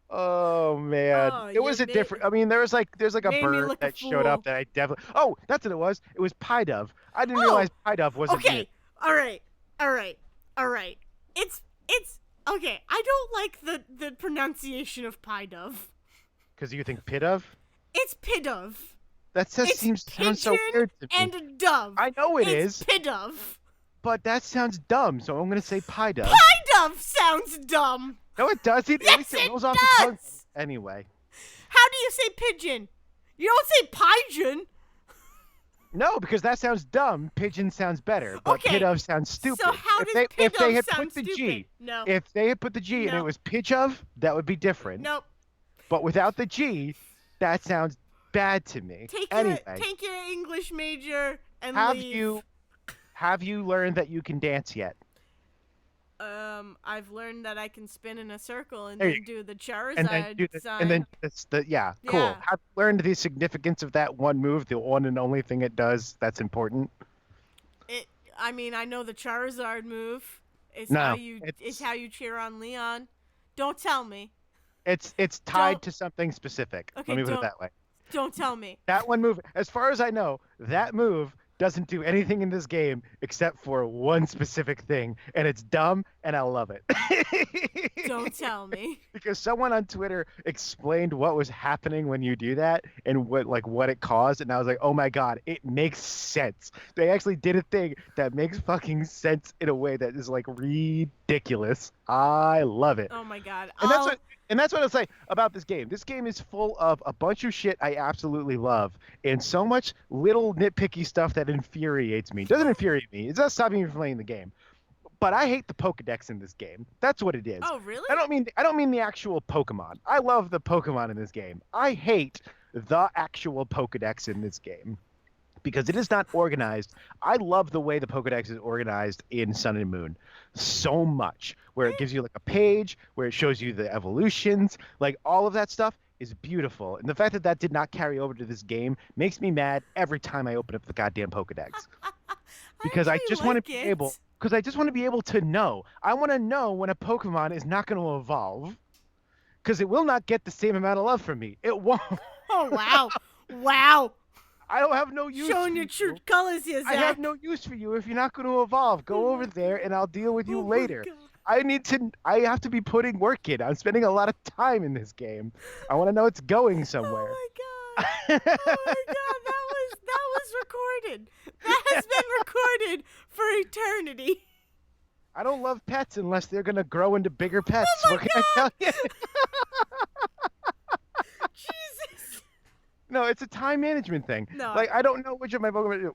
Oh man, Oh, it was you a different. I mean, there's like a made me bird look a that showed up fool. that I definitely. Oh, that's what it was. It was pie dove. I didn't realize Oh, pie dove wasn't new okay. All right. All right. All right. It's okay. I don't like the pronunciation of pie dove. because you think pit of. It's pidove. That just It's sounds so pigeon weird to me. and a dove. I know it It's is, pidove. but that sounds dumb. So I'm gonna say pie dove. Pie dove sounds dumb. No, it doesn't. At Yes, least it it rolls off the tongue. does. Anyway, How do you say pigeon? You don't say pigeon. no, because that sounds dumb. Pigeon sounds better, but Okay. pit of sounds stupid. So how if does they if they pidove had sound put the stupid? G, No. if they had put the G and it No. was pitch of, that would be different. Nope. But without the G, that sounds bad to me. Anyway, Take your English major and have leave. you learned that you can dance yet? I've learned that I can spin in a circle and There then you do the Charizard And then do the, sign. and then it's the yeah, cool. Yeah. Have you learned the significance of that one move, the one and only thing it does that's important? I know the Charizard move. It's No, how you it's- it's how you cheer on Leon. Don't tell me. It's tied Don't- to something specific. Okay, Let me put it don't- that way. Don't tell me. That one move, as far as I know, that move doesn't do anything in this game except for one specific thing, and it's dumb, and I love it. Don't tell me. Because someone on Twitter explained what was happening when you do that and what it caused, and I was like, oh my god, it makes sense. They actually did a thing that makes fucking sense in a way that is like ridiculous. I love it. Oh my god. And that's what I say about this game. This game is full of a bunch of shit I absolutely love, and so much little nitpicky stuff that infuriates me. It doesn't infuriate me. It doesn't stop me from playing the game. But I hate the Pokedex in this game. That's what it is. Oh, really? I don't mean the actual Pokemon. I love the Pokemon in this game. I hate the actual Pokedex in this game because it is not organized. I love the way the Pokedex is organized in Sun and Moon so much, where it gives you like a page where it shows you the evolutions, like all of that stuff is beautiful. And the fact that that did not carry over to this game makes me mad every time I open up the goddamn Pokedex. Because I just want to be able because I just want to be able to know. I want to know when a Pokemon is not going to evolve because it will not get the same amount of love from me. It won't. Oh wow. Wow. I don't have no use. Showing for your you. true colors here, Zach. I have no use for you if you're not going to evolve. Go over there and I'll deal with you Oh my later. God. I have to be putting work in. I'm spending a lot of time in this game. I want to know it's going somewhere. Oh my god. Oh my god, that was recorded. That has been recorded for eternity. I don't love pets unless they're going to grow into bigger pets. Oh my What can I tell you? Jesus. No, it's a time management thing. No. Like, I don't know which of my Pokemon.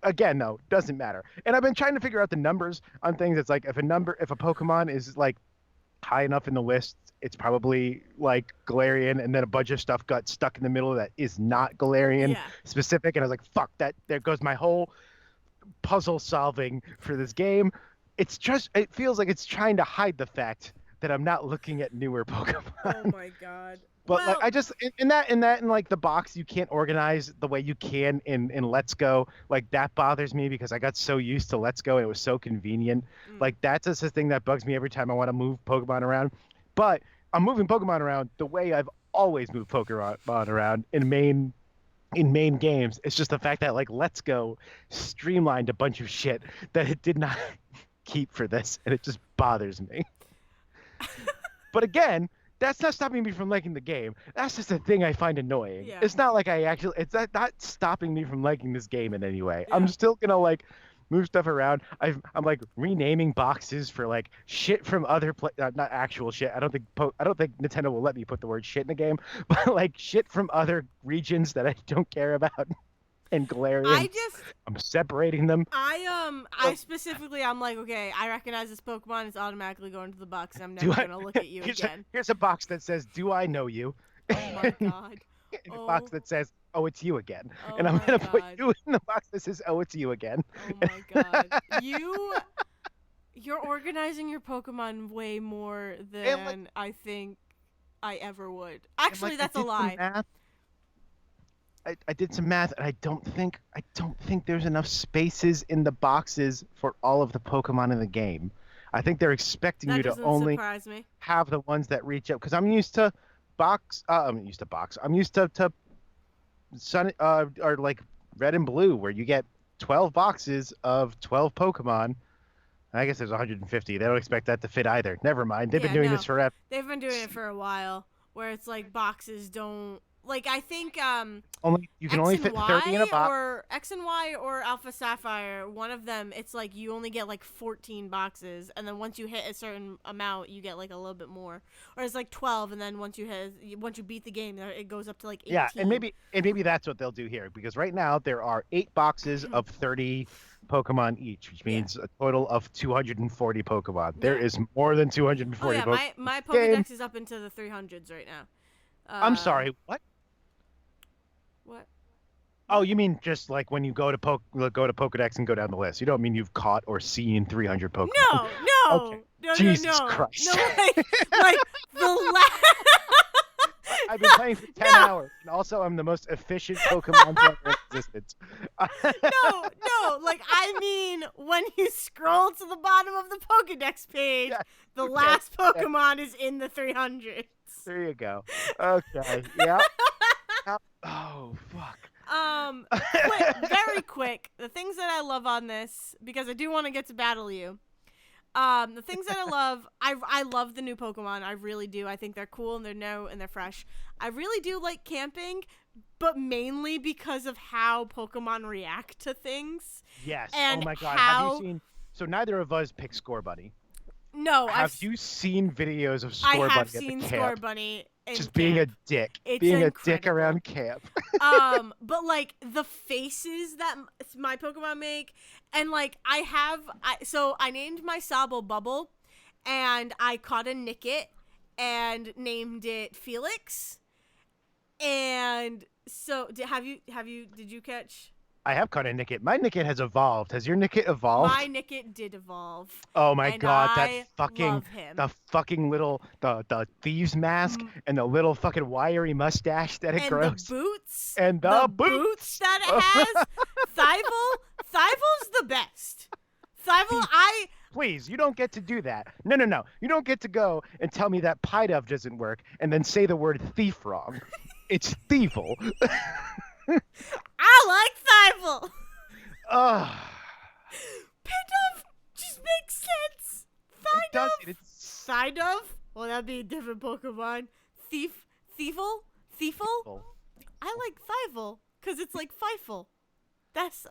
Again, no, doesn't matter. And I've been trying to figure out the numbers on things. It's like if a Pokemon is like high enough in the list, it's probably like Galarian, and then a bunch of stuff got stuck in the middle that is not Galarian Yeah. specific. And I was like, fuck that. There goes my whole puzzle solving for this game. It feels like it's trying to hide the fact that I'm not looking at newer Pokemon. Oh my god. But well, like I just in like the box you can't organize the way you can in Let's Go. Like that bothers me because I got so used to Let's Go and it was so convenient. Like that's just a thing that bugs me every time I want to move Pokemon around. But I'm moving Pokemon around the way I've always moved Pokemon around in main games. It's just the fact that like Let's Go streamlined a bunch of shit that it did not keep for this, and it just bothers me. But again, that's not stopping me from liking the game. That's just a thing I find annoying. Yeah. It's not like it's not stopping me from liking this game in any way. I'm Yeah. still gonna like move stuff around. I'm like renaming boxes for like shit from other not actual shit. I don't think Nintendo will let me put the word shit in the game, but like shit from other regions that I don't care about. And Galarian. I'm separating them. I specifically, I'm like, okay, I recognize this Pokemon. It's automatically going to the box. And I'm never gonna look at you again. Here's a box that says, "Do I know you?" Oh my god. And a box that says, "Oh, it's you again." Oh and I'm gonna god. put you in the box that says, "Oh, it's you again." Oh my god. You're organizing your Pokemon way more than I think I ever would. Actually, that's a lie. I did some math, and I don't think there's enough spaces in the boxes for all of the Pokemon in the game. I think they're expecting you to only have the ones that reach up. Because I'm used to box. I'm used to Sun or like Red and Blue, where you get 12 boxes of 12 Pokemon. I guess there's 150. They don't expect that to fit either. Never mind. They've been doing this forever. They've been doing it for a while, where it's like boxes don't. Like, I think you can only fit 30 in a box. Or X and Y or Alpha Sapphire, one of them, it's like you only get like 14 boxes, and then once you hit a certain amount, you get like a little bit more. Or it's like 12, and then once you beat the game, it goes up to like 18. Yeah, and maybe that's what they'll do here, because right now there are 8 boxes of 30 Pokemon each, which means a total of 240 Pokemon. There is more than 240 Pokemon. My Pokedex is up into the 300s right now. I'm sorry, what? What? Oh, you mean just like when you go to Pokedex and go down the list? You don't mean you've caught or seen 300 Pokemon? No. Okay. No, Jesus Christ. No, like the last. I've been playing for 10 hours, and also I'm the most efficient Pokemon player in existence. No, like I mean when you scroll to the bottom of the Pokedex page, the last Pokemon is in the 300s. There you go. Okay, yeah. Oh, fuck. Very quick. The things that I love on this, because I do want to get to battle you. The things that I love, I love the new Pokemon. I really do. I think they're cool and they're new and they're fresh. I really do like camping, but mainly because of how Pokemon react to things. Yes. And oh my god. Have you seen? So neither of us pick Score Bunny. No. Have you seen videos of Score Bunny? I have seen Score Bunny. Just being a dick. Being a dick around camp. But like the faces that my Pokemon make, and like so I named my Sobble Bubble, and I caught a Nickit and named it Felix. And so did you catch? I have caught a Nickit. My Nickit has evolved. Has your Nickit evolved? My Nickit did evolve. Oh my god, the fucking little the thieves mask and the little fucking wiry mustache that it grows. And the boots. And the boots that it has. Thivel's the best. Thivel, Please, you don't get to do that. No. You don't get to go and tell me that Pidove doesn't work and then say the word thief wrong. It's Thievul. I like Thivel. Pidove just makes sense. Thidove? Well, that'd be a different Pokemon. Thievul? I like Thivel because it's like Fifle. That's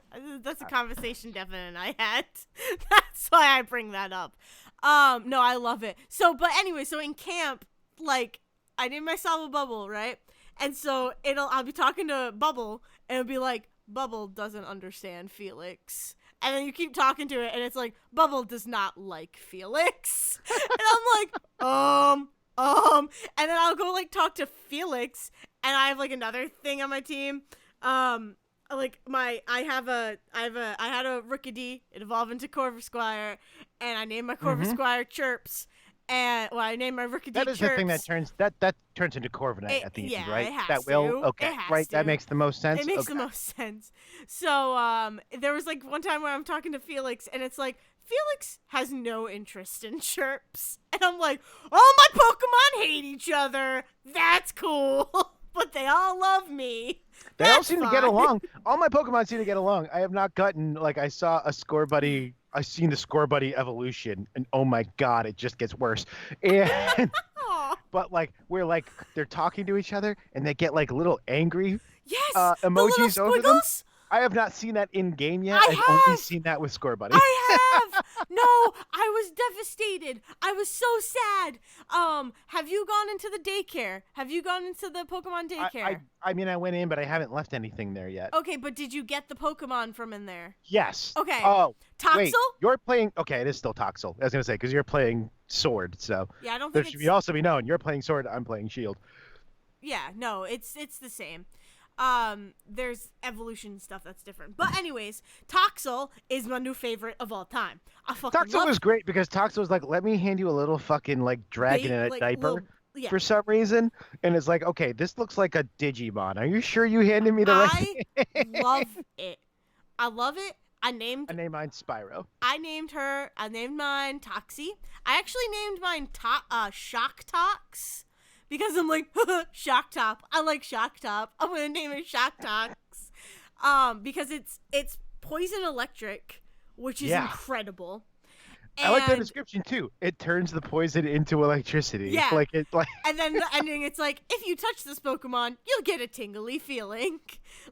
a conversation Devin and I had. That's why I bring that up. No, I love it. So in camp, like, I did my Sobble Bubble, right? And so I'll be talking to Bubble, and it'll be like, Bubble doesn't understand Felix. And then you keep talking to it, and it's like, Bubble does not like Felix. And I'm like, and then I'll go like talk to Felix, and I have like another thing on my team. Like I had a Rookidee, it evolved into Corvisquire, and I named my Corvisquire Chirps. And I named my Rookidee That is Chirps. the thing that turns into Corviknight at the end, right? It has that will to. Okay, right? That makes the most sense. It makes the most sense. So there was like one time where I'm talking to Felix, and it's like Felix has no interest in Chirps, and I'm like, all my Pokemon hate each other. That's cool, but they all love me. They all seem to get along. All my Pokemon seem to get along. I have not gotten, like, I saw a Score Buddy I've seen the Score Buddy evolution, and oh my god, it just gets worse. And Aw. but like where like they're talking to each other and they get like little angry Yes, the little emojis over them. squiggles. I have not seen that in game yet. I've only I have. seen that with Score Buddy. I have. No, I was devastated. I was so sad. Have you gone into the daycare? Have you gone into the Pokemon daycare? I mean, I went in, but I haven't left anything there yet. Okay, but did you get the Pokemon from in there? Yes. Okay. Oh, Toxel? wait. You're playing. Okay, it is still Toxel. I was gonna say because you're playing Sword, so Yeah, I don't there think should it's. also be known. You're playing Sword. I'm playing Shield. Yeah, no, it's the same. There's evolution stuff that's different. But anyways, Toxel is my new favorite of all time. I fucking Toxel love was great because Toxel was like, "Let me hand you a little fucking like dragon in a like, diaper." little- yeah. For some reason, and it's like, okay, this looks like a Digimon. Are you sure you handed me the right I thing? love it. I love it. I named mine Spyro. I named mine Toxie. I actually named mine Shock Tox because I'm like Shock Top. I like Shock Top. I'm gonna name it Shock Tox. Because it's poison electric, which is incredible. I like the And- description too. It turns the poison into electricity. Yeah. Like it like And then the ending, it's like, if you touch this Pokemon, you'll get a tingly feeling,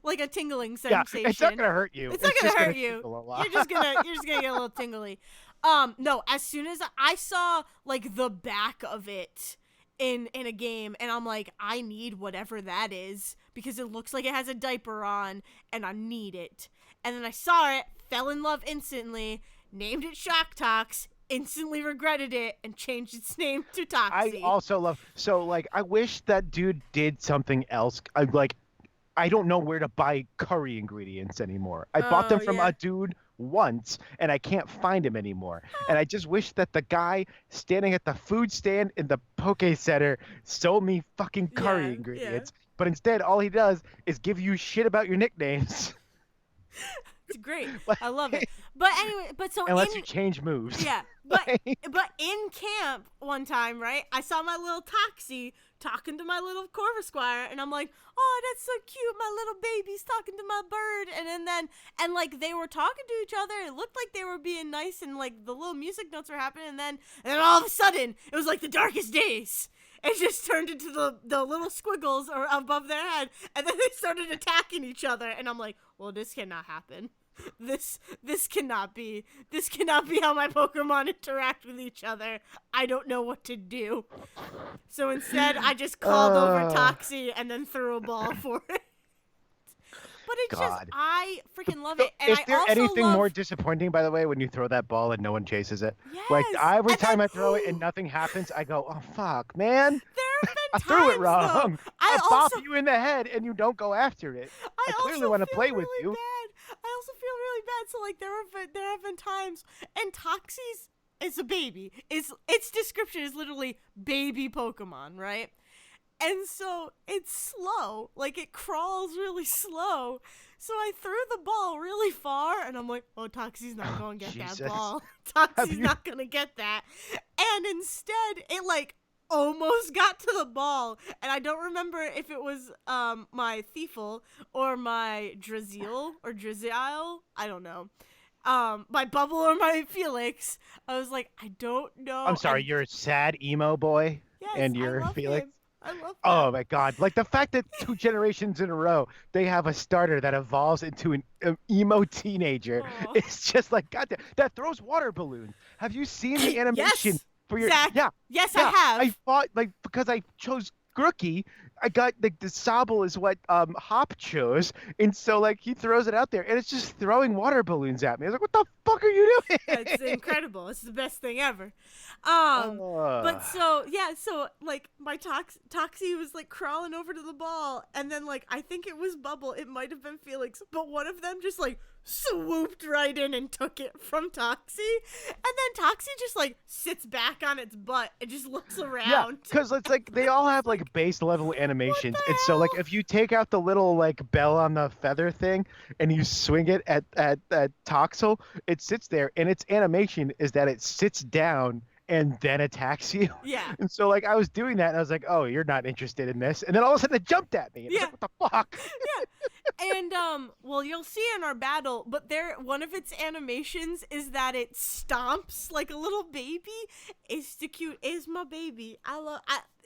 like a tingling yeah, sensation. it's not gonna hurt you. It's not just gonna hurt you. tingle a lot. You're just gonna get a little tingly. No, as soon as I saw like the back of it in a game, and I'm like, I need whatever that is because it looks like it has a diaper on, and I need it. And then I saw it, fell in love instantly, named it Shock Tox, instantly regretted it, and changed its name to Toxie. I also love like I wish that dude did something else. I don't know where to buy curry ingredients anymore. I bought them from a dude once and I can't find him anymore. And I just wish that the guy standing at the food stand in the Poke Center sold me fucking curry ingredients. But instead all he does is give you shit about your nicknames. It's great. I love it. But anyway, and lets you change moves. Yeah. But in camp one time, right? I saw my little Toxie talking to my little Corvisquire, and I'm like, "Oh, that's so cute. My little baby's talking to my bird." And like they were talking to each other. It looked like they were being nice, and like the little music notes were happening. And then all of a sudden, it was like the darkest days. It just turned into the little squiggles or above their head, and then they started attacking each other. And I'm like, "Well, this cannot happen. This cannot be how my Pokemon interact with each other. I don't know what to do." So instead, I just called over Toxie and then threw a ball for it. But it's just, I freaking love it. And Is I there also anything love, more disappointing, by the way, when you throw that ball and no one chases it? Yes. Like every And time then- I throw it and nothing happens, I go, "Oh fuck, man! There have I been threw it times, wrong. though, I also bop you in the head and you don't go after it. I clearly also want to feel play with really you." Bad. I also feel really bad. So like there have been times, and Toxie's is a baby. Its description is literally baby Pokemon, right? And so it's slow, like it crawls really slow. So I threw the ball really far, and I'm like, "Oh, Toxie's not gonna get that Jesus. ball. Toxie's not gonna get that." And instead, it like almost got to the ball, and I don't remember if it was my Thieful or my Drizzile or Drizzile. I don't know. My Bubble or my Felix. I was like, I don't know. I'm sorry, you're a sad emo boy, Yes, and I you're love Felix. him. I love him. Oh my god! Like the fact that 2 generations in a row they have a starter that evolves into an emo teenager. Aw. It's just like goddamn. That throws water balloons. Have you seen the animation Yes, for your? Zach. Yeah. Yes, Yeah, I have. I thought like because I chose Grooky, I got like the Sobble is what Hop chose, and so like he throws it out there, and it's just throwing water balloons at me. I was like, "What the fuck are you doing?" It's incredible. It's the best thing ever. But so yeah, so like my Toxie was like crawling over to the ball, and then like I think it was Bubble, it might have been Felix, but one of them just like swooped right in and took it from Toxie, and then Toxie just like sits back on its butt and just looks Yeah, around. because it's like they all have like base level animations, the and so like hell? if you take out the little like bell on the feather thing and you swing it at Toxel, it sits there, and its animation is that it sits down and then attacks you. Yeah. And so like I was doing that and I was like, oh, you're not interested in this. And then all of a sudden it jumped at me. And Yeah. I was like, what the fuck? Yeah. And well, you'll see in our battle, but one of its animations is that it stomps like a little baby. It's the cute. It's my baby.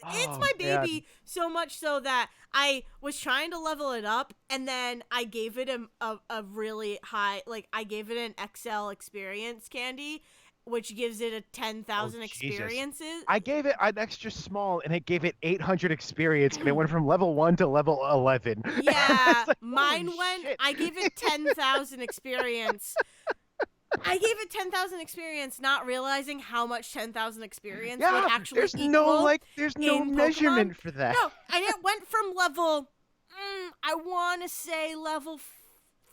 It's my baby so much so that I was trying to level it up, and then I gave it a really high, like I gave it an XL experience candy, which gives it a 10,000 experiences. I gave it an extra small, and it gave it 800 experience, and it went from level 1 to level 11. Yeah, like, mine went. Shit. I gave it 10,000 experience. I gave it 10,000 experience, not realizing how much 10,000 experience would actually there's equal. There's no in measurement Pokemon. for that. No, and it went from level, I want to say level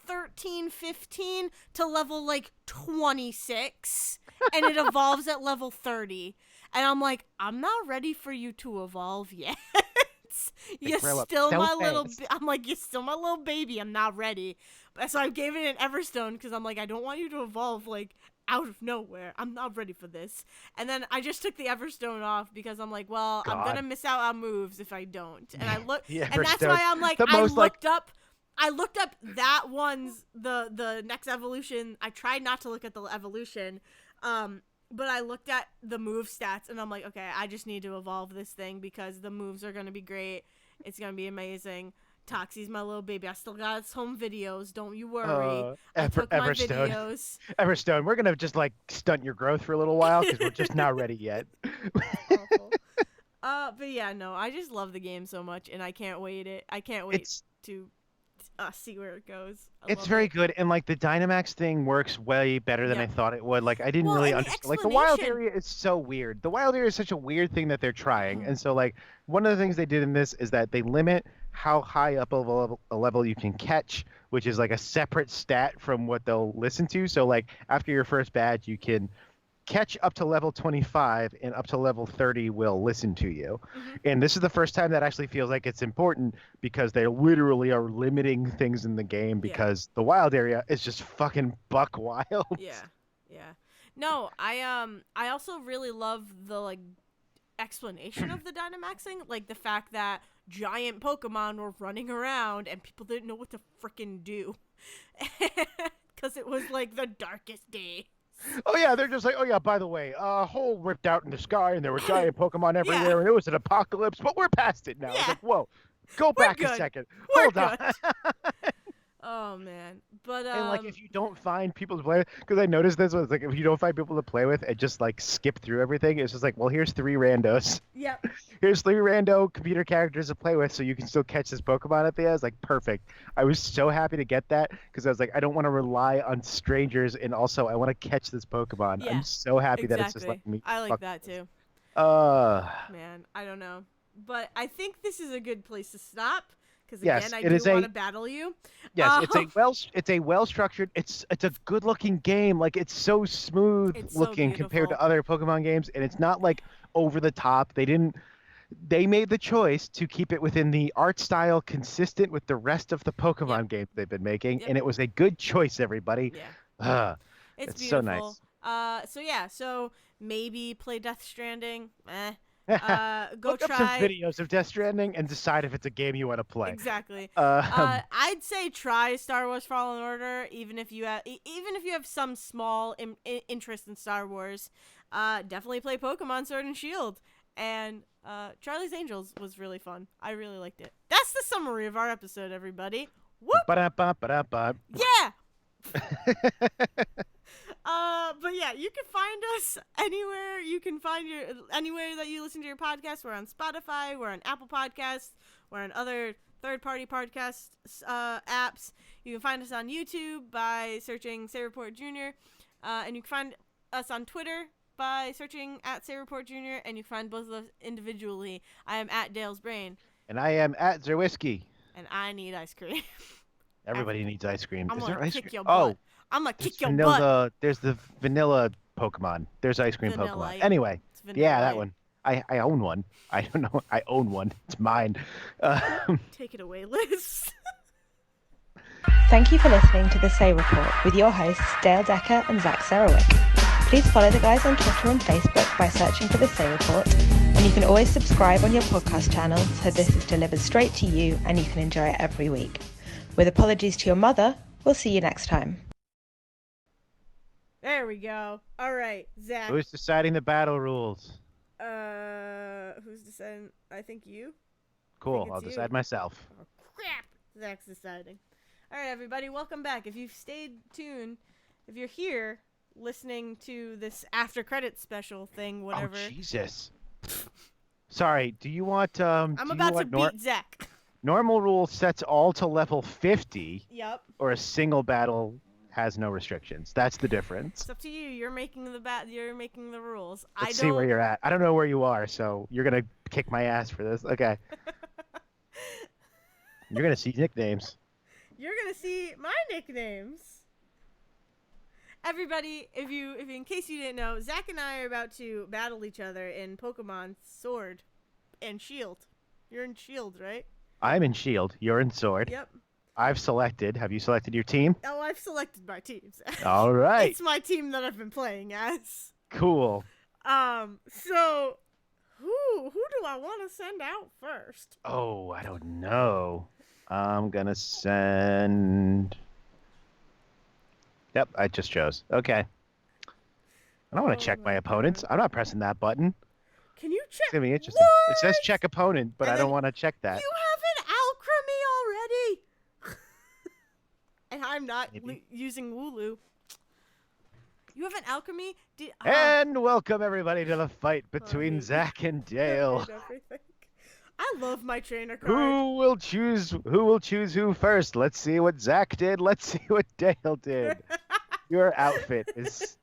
13, 15 to level like 26, and it evolves at level 30. And I'm like, I'm not ready for you to evolve yet. You're still my little. I'm like, you're still my little baby. I'm not ready. So I gave it an Everstone because I'm like, I don't want you to evolve like out of nowhere. I'm not ready for this. And then I just took the Everstone off because I'm like, well, I'm gonna miss out on moves if I don't. And I look, and that's why I'm like, I looked up that one's the next evolution. I tried not to look at the evolution, but I looked at the move stats, and I'm like, okay, I just need to evolve this thing because the moves are gonna be great. It's gonna be amazing. Toxie's my little baby. I still got its home videos. Don't you worry. I took my videos. Everstone, we're gonna just like stunt your growth for a little while because we're just not ready yet. Awful. But yeah, no, I just love the game so much, and I can't wait to see where it goes. It's very good, and like the Dynamax thing works way better than I thought it would. Like I didn't really understand. Like the wild area is so weird. The wild area is such a weird thing that they're trying, and so like one of the things they did in this is that they limit how high up of a level you can catch, which is like a separate stat from what they'll listen to. So like after your first badge, you can catch up to level 25, and up to level 30 will listen to you. And this is the first time that actually feels like it's important because they literally are limiting things in the game because the wild area is just fucking buck wild. Yeah. No, I also really love the like explanation of the Dynamaxing, like the fact that giant Pokemon were running around and people didn't know what to frickin' do because it was like the darkest day. Oh yeah, they're just like, oh yeah, by the way, a hole ripped out in the sky and there were giant Pokemon everywhere and it was an apocalypse, but we're past it now. I was like, whoa, go back a second. Hold on. Oh man, but and like if you don't find people to play with, because I noticed this was like if you don't find people to play with and just like skip through everything, it's just like, well, here's 3 randos. Yep. Here's 3 rando computer characters to play with, so you can still catch this Pokemon at the end. I was like, perfect. I was so happy to get that because I was like, I don't want to rely on strangers, and also I want to catch this Pokemon. I'm so happy that it's just letting me. I like that too. Man, I don't know, but I think this is a good place to stop. Because again, I do want to battle you. Yes, it's a well structured. It's a good looking game. Like it's so smooth looking compared to other Pokemon games, and it's not like over the top. They made the choice to keep it within the art style consistent with the rest of the Pokemon games they've been making, and it was a good choice, everybody. Yeah. It's beautiful. So nice. So maybe play Death Stranding. Look up some videos of Death Stranding and decide if it's a game you want to play. Exactly. I'd say try Star Wars Fallen Order, even if you have some small interest in Star Wars. Definitely play Pokemon Sword and Shield, and Charlie's Angels was really fun. I really liked it. That's the summary of our episode, everybody. Whoop! Yeah. But yeah, you can find us anywhere. You can find anywhere that you listen to your podcast. We're on Spotify. We're on Apple Podcasts. We're on other third-party podcast apps. You can find us on YouTube by searching sayreportjr, and you can find us on Twitter by searching @sayreportjr, and you can find both of us individually. I am @DalesBrain. And I am @Zerwisky. And I need ice cream. Everybody needs ice cream. I'm Is gonna there ice kick cream? your butt. I'm gonna kick your butt. There's the vanilla Pokemon. There's ice cream Pokemon. Anyway, that one. I own one. I don't know. I own one. It's mine. Take it away, Liz. Thank you for listening to The Say Report with your hosts Dale Decker and Zach Sarowik. Please follow the guys on Twitter and Facebook by searching for The Say Report, and you can always subscribe on your podcast channel so this is delivered straight to you and you can enjoy it every week. With apologies to your mother, we'll see you next time. There we go. All right, Zach. Who's deciding the battle rules? Who's deciding? I think you. Cool, I'll decide myself. Oh, crap. Zach's deciding. All right, everybody, welcome back. If you've stayed tuned, if you're here listening to this after credits special thing, whatever. Oh, Jesus. Sorry, do you want I'm about to beat Zach. Normal rule sets all to level 50. Yep. Or a single battle has no restrictions. That's the difference. It's up to you. You're making the rules. Let's see where you're at. I don't know where you are, so you're gonna kick my ass for this. Okay. You're gonna see nicknames. You're gonna see my nicknames. Everybody, if in case you didn't know, Zach and I are about to battle each other in Pokemon Sword and Shield. You're in Shield, right? I'm in Shield. You're in Sword. Yep. I've selected. Have you selected your team? Oh, I've selected my team. All right. It's my team that I've been playing as. Cool. So who do I want to send out first? Oh, I don't know. I'm gonna send. Yep, I just chose. Okay. I don't want to check my opponents. I'm not pressing that button. Can you check? It's gonna be interesting. What? It says check opponent, but I don't want to check that. You have an Alchemy already. And I'm not using Wooloo. You have an Alchemy? And welcome everybody to the fight between Zach and Dale. I love my trainer card. Who will choose who first? Let's see what Zach did. Let's see what Dale did. Your outfit is...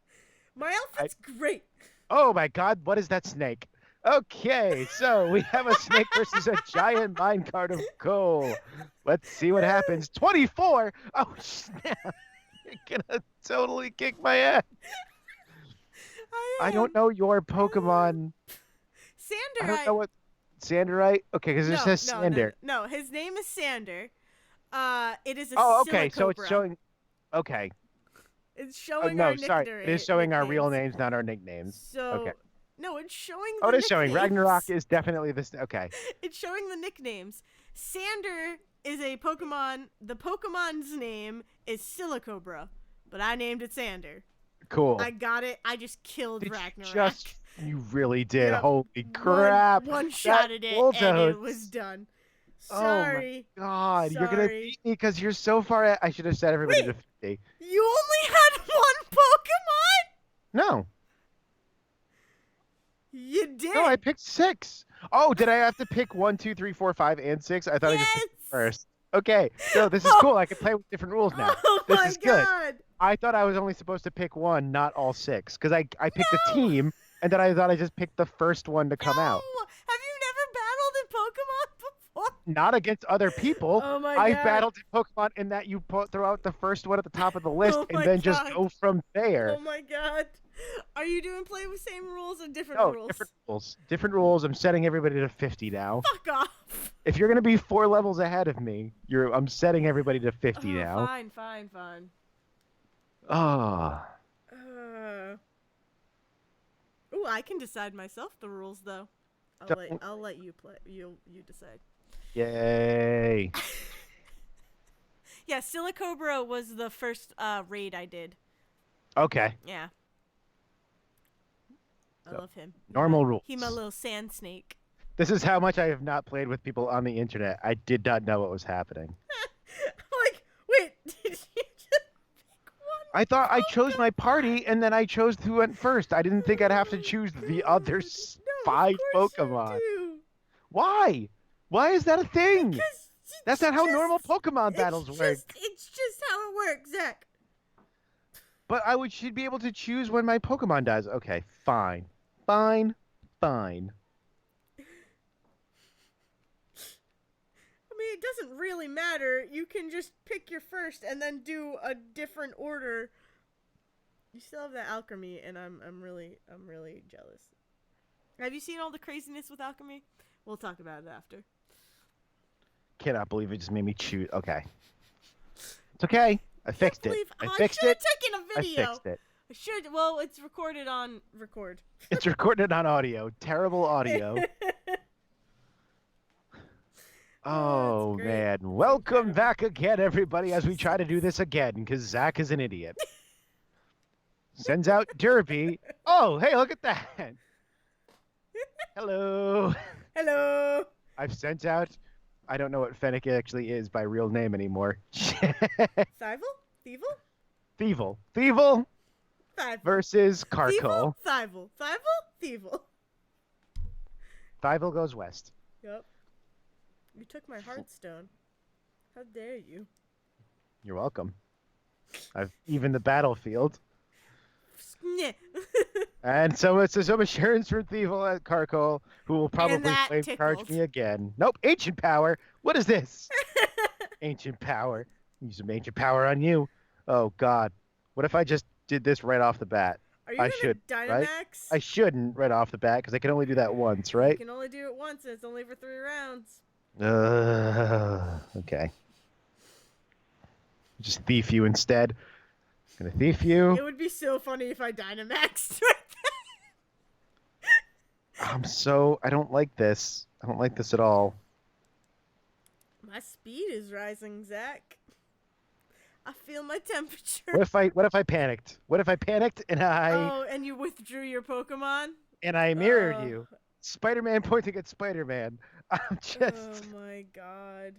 My outfit's great. Oh my god, what is that snake? Okay, so we have a snake versus a giant minecart of coal. Let's see what happens. 24! Oh, snap. You're gonna totally kick my ass. I don't know your Pokemon. Sanderite. I don't know what... Sanderite? Okay, because it says Sander. No, his name is Sander. It is a okay, so it's showing... Okay. It's showing our sorry. It is showing our real names, not our nicknames. So... Okay. No, it's showing the nicknames. Showing. Ragnarok is definitely this. Okay. It's showing the nicknames. Sander is a Pokemon. The Pokemon's name is Silicobra, but I named it Sander. Cool. I got it. I just killed Ragnarok. You really did. Yep. Holy crap. One shot at it, and it was done. Sorry. Oh my god. Sorry. You're going to beat me because you're so far at... I should have said everybody to 50. You only had one Pokemon? No. You did. No, I picked 6. Oh, did I have to pick 1, 2, 3, 4, 5, and 6? I thought I just picked first. Okay, so this is cool. I can play with different rules now. Oh this my is good. God. I thought I was only supposed to pick 1, not all 6, because I picked a team, and then I thought I just picked the first one to come out. Have you never battled in Pokemon before? Not against other people. Oh my I God. battled in Pokemon in that you throw out the first one at the top of the list, and then just go from there. Oh my God. Are you doing play with same rules or different rules? Different rules. Different rules. I'm setting everybody to 50 now. Fuck off. If you're gonna be 4 levels ahead of me, I'm setting everybody to 50 now. Fine. Ah. Ooh, I can decide myself the rules though. I'll let you play. You decide. Yay. Yeah, Silicobra was the first raid I did. Okay. Yeah. I love him. Normal rules. He's my little sand snake. This is how much I have not played with people on the internet. I did not know what was happening. Like, wait, did you just pick one? I thought I chose my party, and then I chose who went first. I didn't think I'd have to choose the other 5 Pokemon. Why? Why is that a thing? Because that's not how normal Pokemon battles work. It's just how it works, Zach. But should be able to choose when my Pokemon dies. Okay, fine. Fine. I mean, it doesn't really matter. You can just pick your first and then do a different order. You still have that Alchemy, and I'm really jealous. Have you seen all the craziness with Alchemy? We'll talk about it after. Cannot believe it just made me choose. Okay. It's okay. I fixed it. I fixed it. I should have taken a video. I fixed it. Well, it's recorded on record. It's recorded on audio. Terrible audio. Oh, great. man. It's Welcome incredible. back again, everybody, as we try to do this again, because Zach is an idiot. Sends out Derby. Oh, hey, look at that. Hello. Hello. I've sent out... I don't know what Fennec actually is by real name anymore. Thievul? Thievel? Thievel. Thievel Thievul. versus Thievel? Carcoal. Thievul. Thievul? Thievel. Thievel goes west. Yep. You took my heartstone. How dare you? You're welcome. I've evened the battlefield. Nyeh. And so it's some assurance from Thievel at Carcoal, who will probably that flame charge tickled. me again. Nope, ancient power. What is this? Ancient power. Use some ancient power on you. Oh God. What if I just did this right off the bat? Are you I gonna should, right? Dynamax? I shouldn't right off the bat because I can only do that once, You right? can only do it once, and it's only for 3 rounds. Okay. Just thief you instead. Gonna thief you. It would be so funny if I Dynamaxed. I don't like this. I don't like this at all. My speed is rising, Zach. I feel my temperature. What if I panicked? What if I panicked and Oh, and you withdrew your Pokemon? I mirrored Oh. you? Spider-Man pointing at Spider-Man. I'm just Oh my god.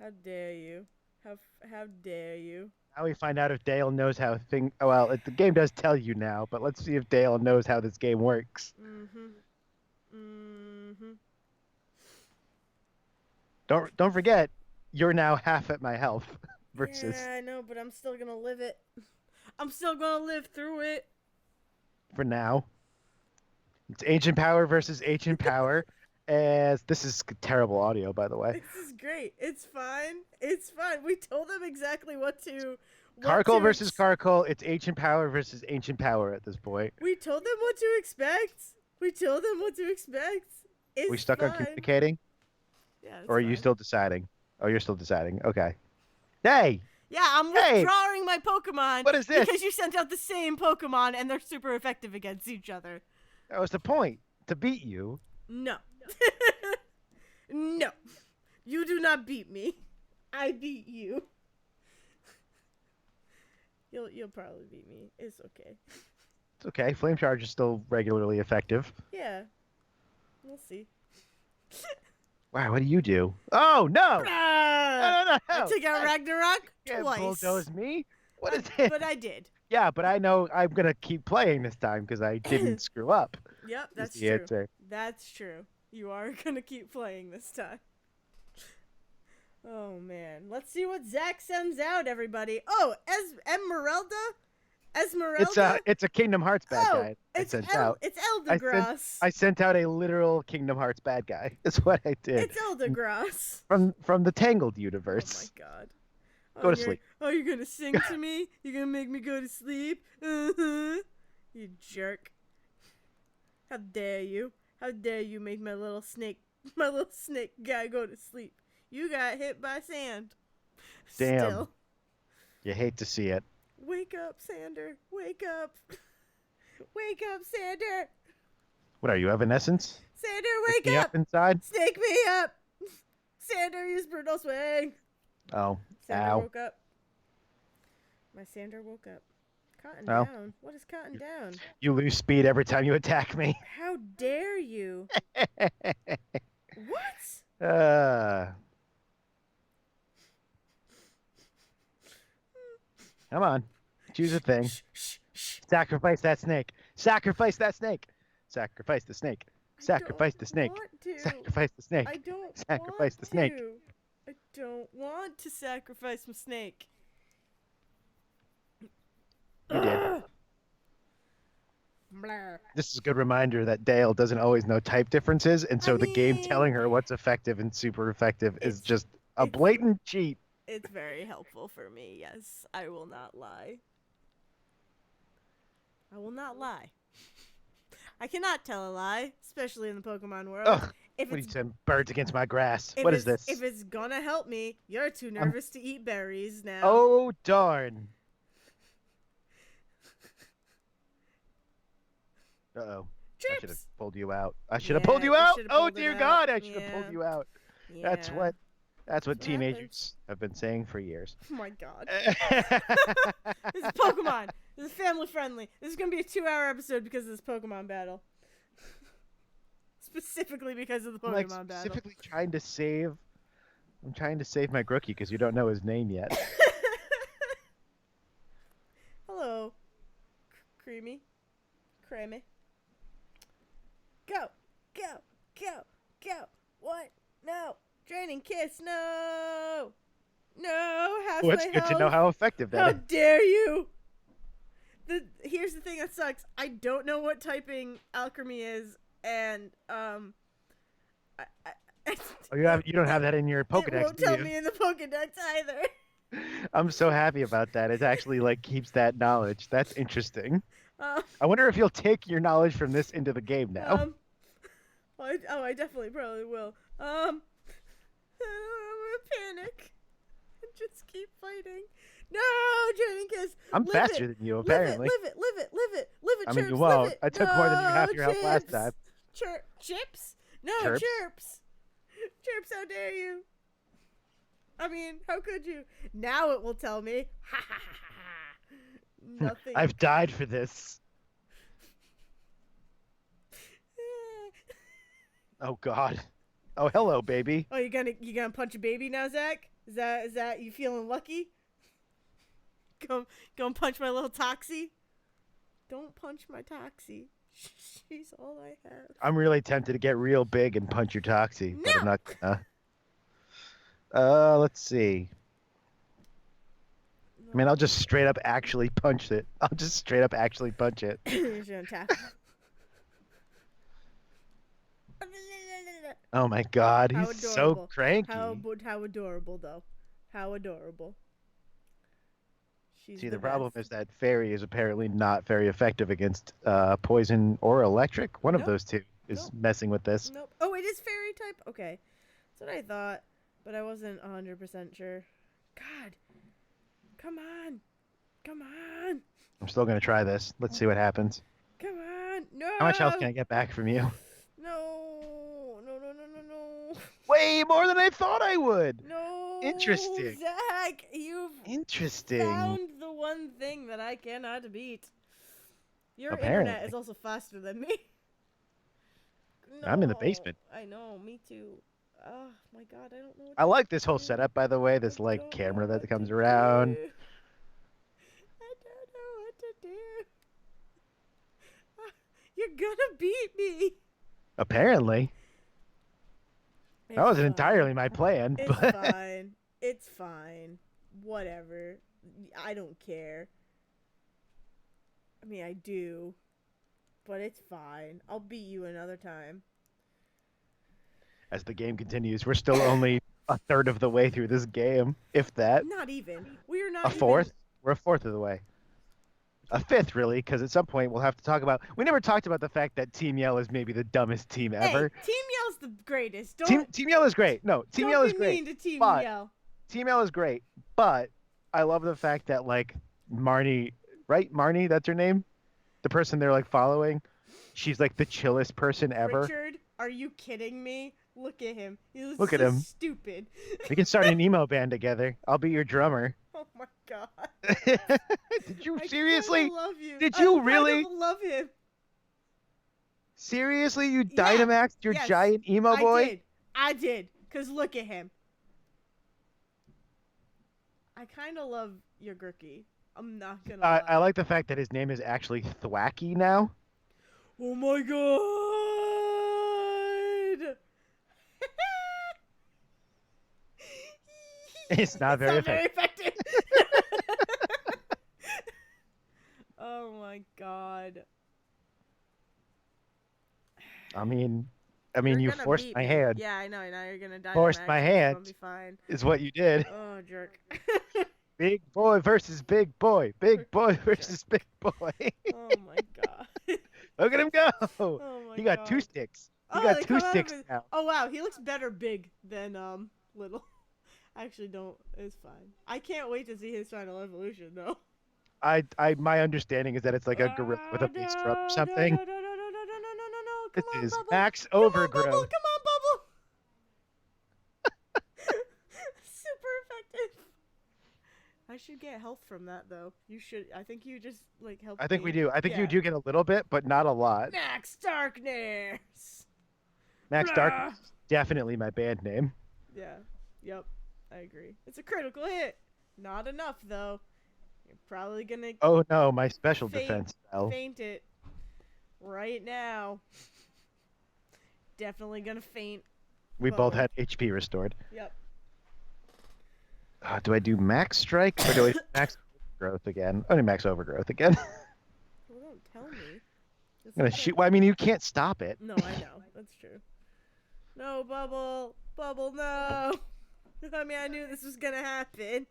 How dare you? How dare you? Now we find out if Dale knows how the game does tell you now, but let's see if Dale knows how this game works. Don't forget, you're now half at my health versus Yeah, I know, but I'm still gonna live it. I'm still gonna live through it. for now. It's ancient power versus ancient power. As this is terrible audio, by the way. This is great. It's fine. It's fine. We told them exactly what to. Carcoal versus Carcoal. It's ancient power versus ancient power at this point. We told them what to expect. We told them what to expect. It's We stuck on fine. communicating? Yeah, it's Or are you fine. still deciding? Oh, you're still deciding. Okay. Hey! Yeah, I'm Hey! withdrawing my Pokemon. What is this? Because you sent out the same Pokemon and they're super effective against each other. That was the point. To beat you. No. No. You do not beat me. I beat you. You'll probably beat me. It's okay. It's okay. Flame Charge is still regularly effective. Yeah. We'll see. Wow, what do you do? Oh, no! Ah! No. I took out Ragnarok You can't twice. bulldoze me. What is it? But I did. Yeah, but I know I'm going to keep playing this time because I didn't screw up. Yep, that's is the true. answer. That's true. You are gonna keep playing this time. Oh man, let's see what Zach sends out, everybody. Oh, Esmeralda. It's a Kingdom Hearts bad guy. It's It's Eldegrass. I sent out a literal Kingdom Hearts bad guy. That's what I did. It's Eldegrass. From the Tangled Oh universe. my god. Go to sleep. Oh, you're gonna sing to me? You're gonna make me go to sleep? You jerk. How dare you? How dare you make my little snake guy go to sleep? You got hit by sand. Damn. Still. You hate to see it. Wake up, Sander. Wake up. Wake up, Sander. What are you, Evanescence? Sander, Pick wake me up. inside? Snake me up. Sander, use brutal swing. Oh, Sander ow. woke up. My Sander woke up. Cotton Oh. down. What is cotton down? You lose speed every time you attack me. How dare you? What? Come on. Choose a thing. Shh. Sacrifice that snake. Sacrifice that snake. Sacrifice the snake. Sacrifice the snake. Sacrifice the snake. I don't Sacrifice want the snake. to. I don't want to sacrifice my snake. You did. Blah. This is a good reminder that Dale doesn't always know type differences, and so the game mean- telling her what's effective and super effective is It's- just a blatant cheat. It's very helpful for me, yes. I will not lie. I will not lie. I cannot tell a lie, especially in the Pokemon world. Ugh, If what are you it's, saying? Birds against my grass. if What is it's- this? If it's gonna help me, you're too nervous to eat berries now. Oh, darn. Uh-oh. I should have Chirps. pulled you out. I should have pulled you you out. should've Oh pulled it dear out. God, I should have Yeah. pulled you out. Yeah. That's what what teenagers have been saying for years. Oh my God. This is Pokemon. This is family friendly. This is gonna be a 2-hour episode because of this Pokemon battle. Specifically because of the I'm Pokemon like battle. specifically trying to save. I'm trying to save my Grookie because you don't know his name yet. Hello, Creamy. Go, go, go, go. What? No. Draining kiss. No. No. Half Well, it's my good to health. know how effective How that is. dare you? Here's the thing that sucks. I don't know what typing alchemy is, and Oh, you don't have that in your Pokedex, it won't do tell you? me in the Pokedex either. I'm so happy about that. It actually like keeps that knowledge. That's interesting. Um, I wonder if you'll take your knowledge from this into the game now. I definitely probably will. I'm gonna panic and just keep fighting. No, Draining Kiss. I'm live faster it. than you, apparently. Live it. I mean, Chirps, you live won't. it. I took more than half your health last time. Chips? No, Chirps? chirps. Chirps, how dare you? I mean, how could you? Now it will tell me. Ha ha ha ha. Nothing. I've died for this. Oh God. Oh, hello, baby. Oh, you gonna punch a baby now, Zach? Is that you feeling lucky? Go and punch my little Toxie. Don't punch my Toxie. She's all I have. I'm really tempted to get real big and punch your Toxie, but I'm No! not gonna. Let's see. I mean, I'll just straight up actually punch it. I'll just straight up actually punch it. You're just gonna tap. Oh my God, How he's so adorable. cranky. How adorable, though. How adorable. She's See, the problem best. is that fairy is apparently not very effective against poison or electric. One of Nope. those two is Nope. messing with this. Nope. Oh, it is fairy type? Okay. That's what I thought, but I wasn't 100% sure. God. Come on. Come on. I'm still gonna try this. Let's see what happens. Come on. No. How much health can I get back from you? No. Way more than I thought I would. No. Interesting. Zach, you've Interesting. found the one thing that I cannot beat. Your Apparently. internet is also faster than me. I'm in the No, basement. I know, me too. Oh my God, I don't know what I to like this whole do. setup, by the way. This I like don't camera know that what comes to around. do. I don't know what to do. You're gonna beat me. Apparently, It's that wasn't fine. entirely my plan, It's but fine. It's fine. Whatever. I don't care. I mean, I do. But it's fine. I'll beat you another time. as the game continues, we're still only a third of the way through this game, if that. Not even. We are not A fourth? even... We're a fourth of the way. A fifth, really, because at some point we'll have to talk about. We never talked about the fact that Team Yell is maybe the dumbest team ever. Hey, Team Yell's the greatest. Don't Team Yell is great. No, Team Yell is be great. mean to Team but- Yell. Team Yell is great, but I love the fact that like Marnie, right? Marnie, that's her name. The person they're like following. She's like the chillest person ever. Richard, are you kidding me? Look at him. He looks Look at so him. stupid. We can start an emo band together. I'll be your drummer. Oh my God. Did you I seriously? kinda love you. Did you I really? kind of love him. Seriously, you Yeah, Dynamaxed your yes, giant emo boy? I did. Cause look at him. I kind of love your Gurky. I'm not gonna lie. I like the fact that his name is actually Thwacky now. Oh my God. It's not very effective. Oh my God. I mean, You're you gonna forced beat my me. hand. Yeah, I know. Now you're gonna die. Forced my hand. I'll be fine. Is what you did. Oh, jerk. Big boy versus big boy. Big boy versus big boy. Oh my God. Look at him go. Oh my He got God. 2 sticks. He Oh, got they 2 come out of sticks his- now. Oh wow, he looks better big than little. Actually, don't. It's fine. I can't wait to see his final evolution though. My understanding is that it's like a gorilla with a bass drum or something. Come This on, is Bubble. max Come on, overgrowth. Bubble. Come on, Bubble. Super effective. I should get health from that, though. You should. I think you just, like, help I think me. we do. I think you do get a little bit, but not a lot. Max Darkness. Max Blah. Darkness is definitely my band name. Yeah. Yep. I agree. It's a critical hit. Not enough, though. You're probably gonna Oh no, my special defense spell. faint it right now. Definitely gonna faint. We both had HP restored. Yep. Do I do max strike or do I do max overgrowth again? Only max overgrowth again. Well, don't tell me. I'm gonna shoot. Well, I mean, you can't stop it. No, I know. That's true. No, Bubble. Bubble, no. I mean, I knew this was gonna happen.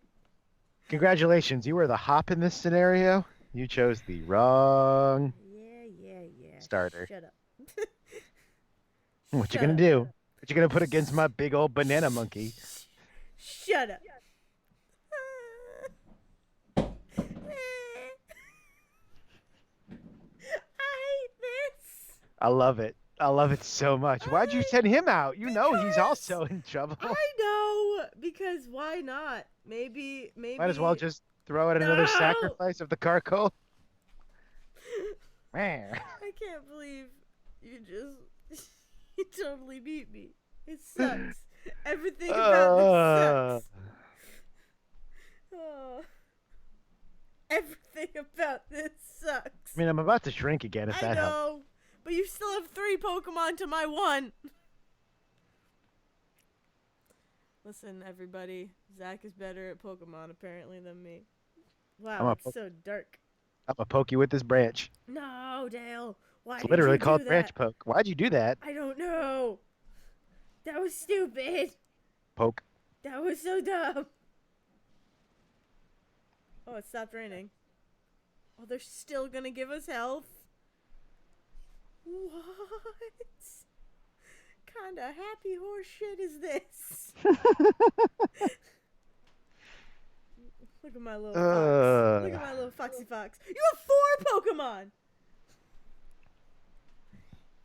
Congratulations, you were the hop in this scenario. You chose the wrong Yeah. starter. Shut up. What you gonna do? What you gonna put against my big old banana monkey? Shut up. I hate this. I love it. I love it so much. Why'd you send him out? You know he's also in trouble. I know, because why not? Maybe. Might as well just throw out another sacrifice of the Carcoal. Man. I can't believe you you totally beat me. It sucks. Everything about this sucks. Oh. Everything about this sucks. I mean, I'm about to shrink again if that helps. I know, but you still have 3 Pokemon to my 1. Listen, everybody. Zach is better at Pokemon, apparently, than me. Wow, it's so dark. I'm gonna poke you with this branch. No, Dale. Why It's did literally you do called that? branch poke. Why'd you do that? I don't know. That was stupid. Poke. That was so dumb. Oh, it stopped raining. Oh, they're still gonna give us health? What kind of happy horse shit is this? Look at my little fox. Look at my little foxy fox. You have 4 Pokemon!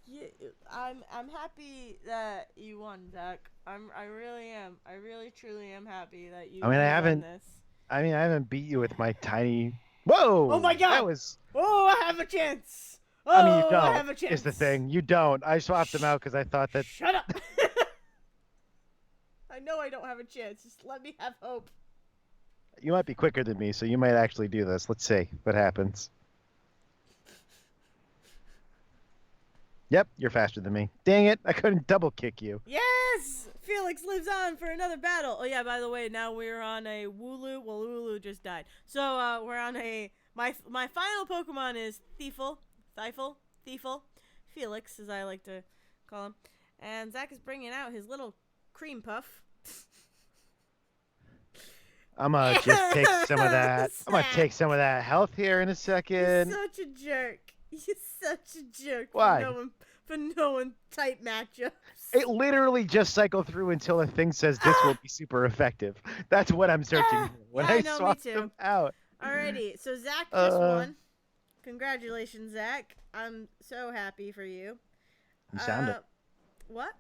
Yeah, I'm happy that you won, Zach. I really am. I really truly am happy that you. I mean, I won this. I haven't beat you with my tiny. Whoa! Oh my God! That was. Oh, I have a chance. Oh, I mean, you don't. I have a chance. Is the thing you don't? I swapped them out because I thought that. Shut up. I know I don't have a chance. Just let me have hope. You might be quicker than me, so you might actually do this. Let's see what happens. Yep, you're faster than me. Dang it, I couldn't double kick you. Yes! Felix lives on for another battle. Oh yeah, by the way, now we're on a Wooloo. Well, Wooloo just died. So, we're on a... My final Pokemon is Thieful, Felix, as I like to call him. And Zach is bringing out his little cream puff. I'm gonna just take some of that. I'm gonna take some of that health here in a second. You're such a jerk. You're such a jerk. Why? For knowing type matchups. It literally just cycled through until a thing says this will be super effective. That's what I'm searching for when Yeah, I know, swap me too. them out. Alrighty, so Zach just won. Congratulations, Zach. I'm so happy for you. You sound it. What?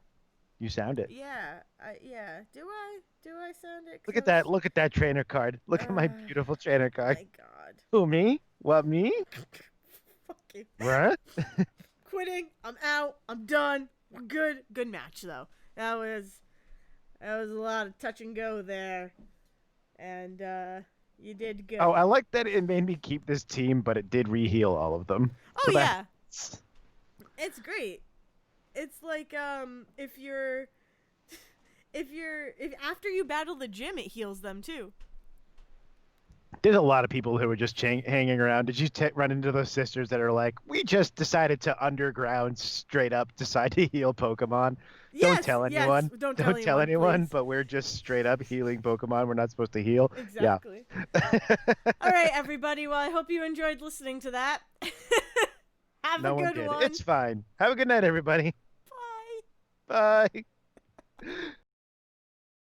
You sound it. Yeah, yeah. Do I sound it? Look at that. Look at that trainer card. Look at my beautiful trainer card. My God. Who, me? What, me? Fucking. What? Quitting. I'm out. I'm done. We're good. Good match though. That was a lot of touch and go there, and you did good. Oh, I like that it made me keep this team, but it did re-heal all of them. Oh So yeah. It's great. It's like if after you battle the gym, it heals them too. There's a lot of people who are just hanging around. Did you run into those sisters that are like, we just decided to underground straight up decide to heal Pokemon? Yes, Don't tell anyone. Yes. Don't tell anyone, please. but we're just straight up healing Pokemon we're not supposed to heal. Exactly. Yeah. All right, everybody. Well, I hope you enjoyed listening to that. Have No a one good did. one. It's fine. Have a good night, everybody. Bye. Bye.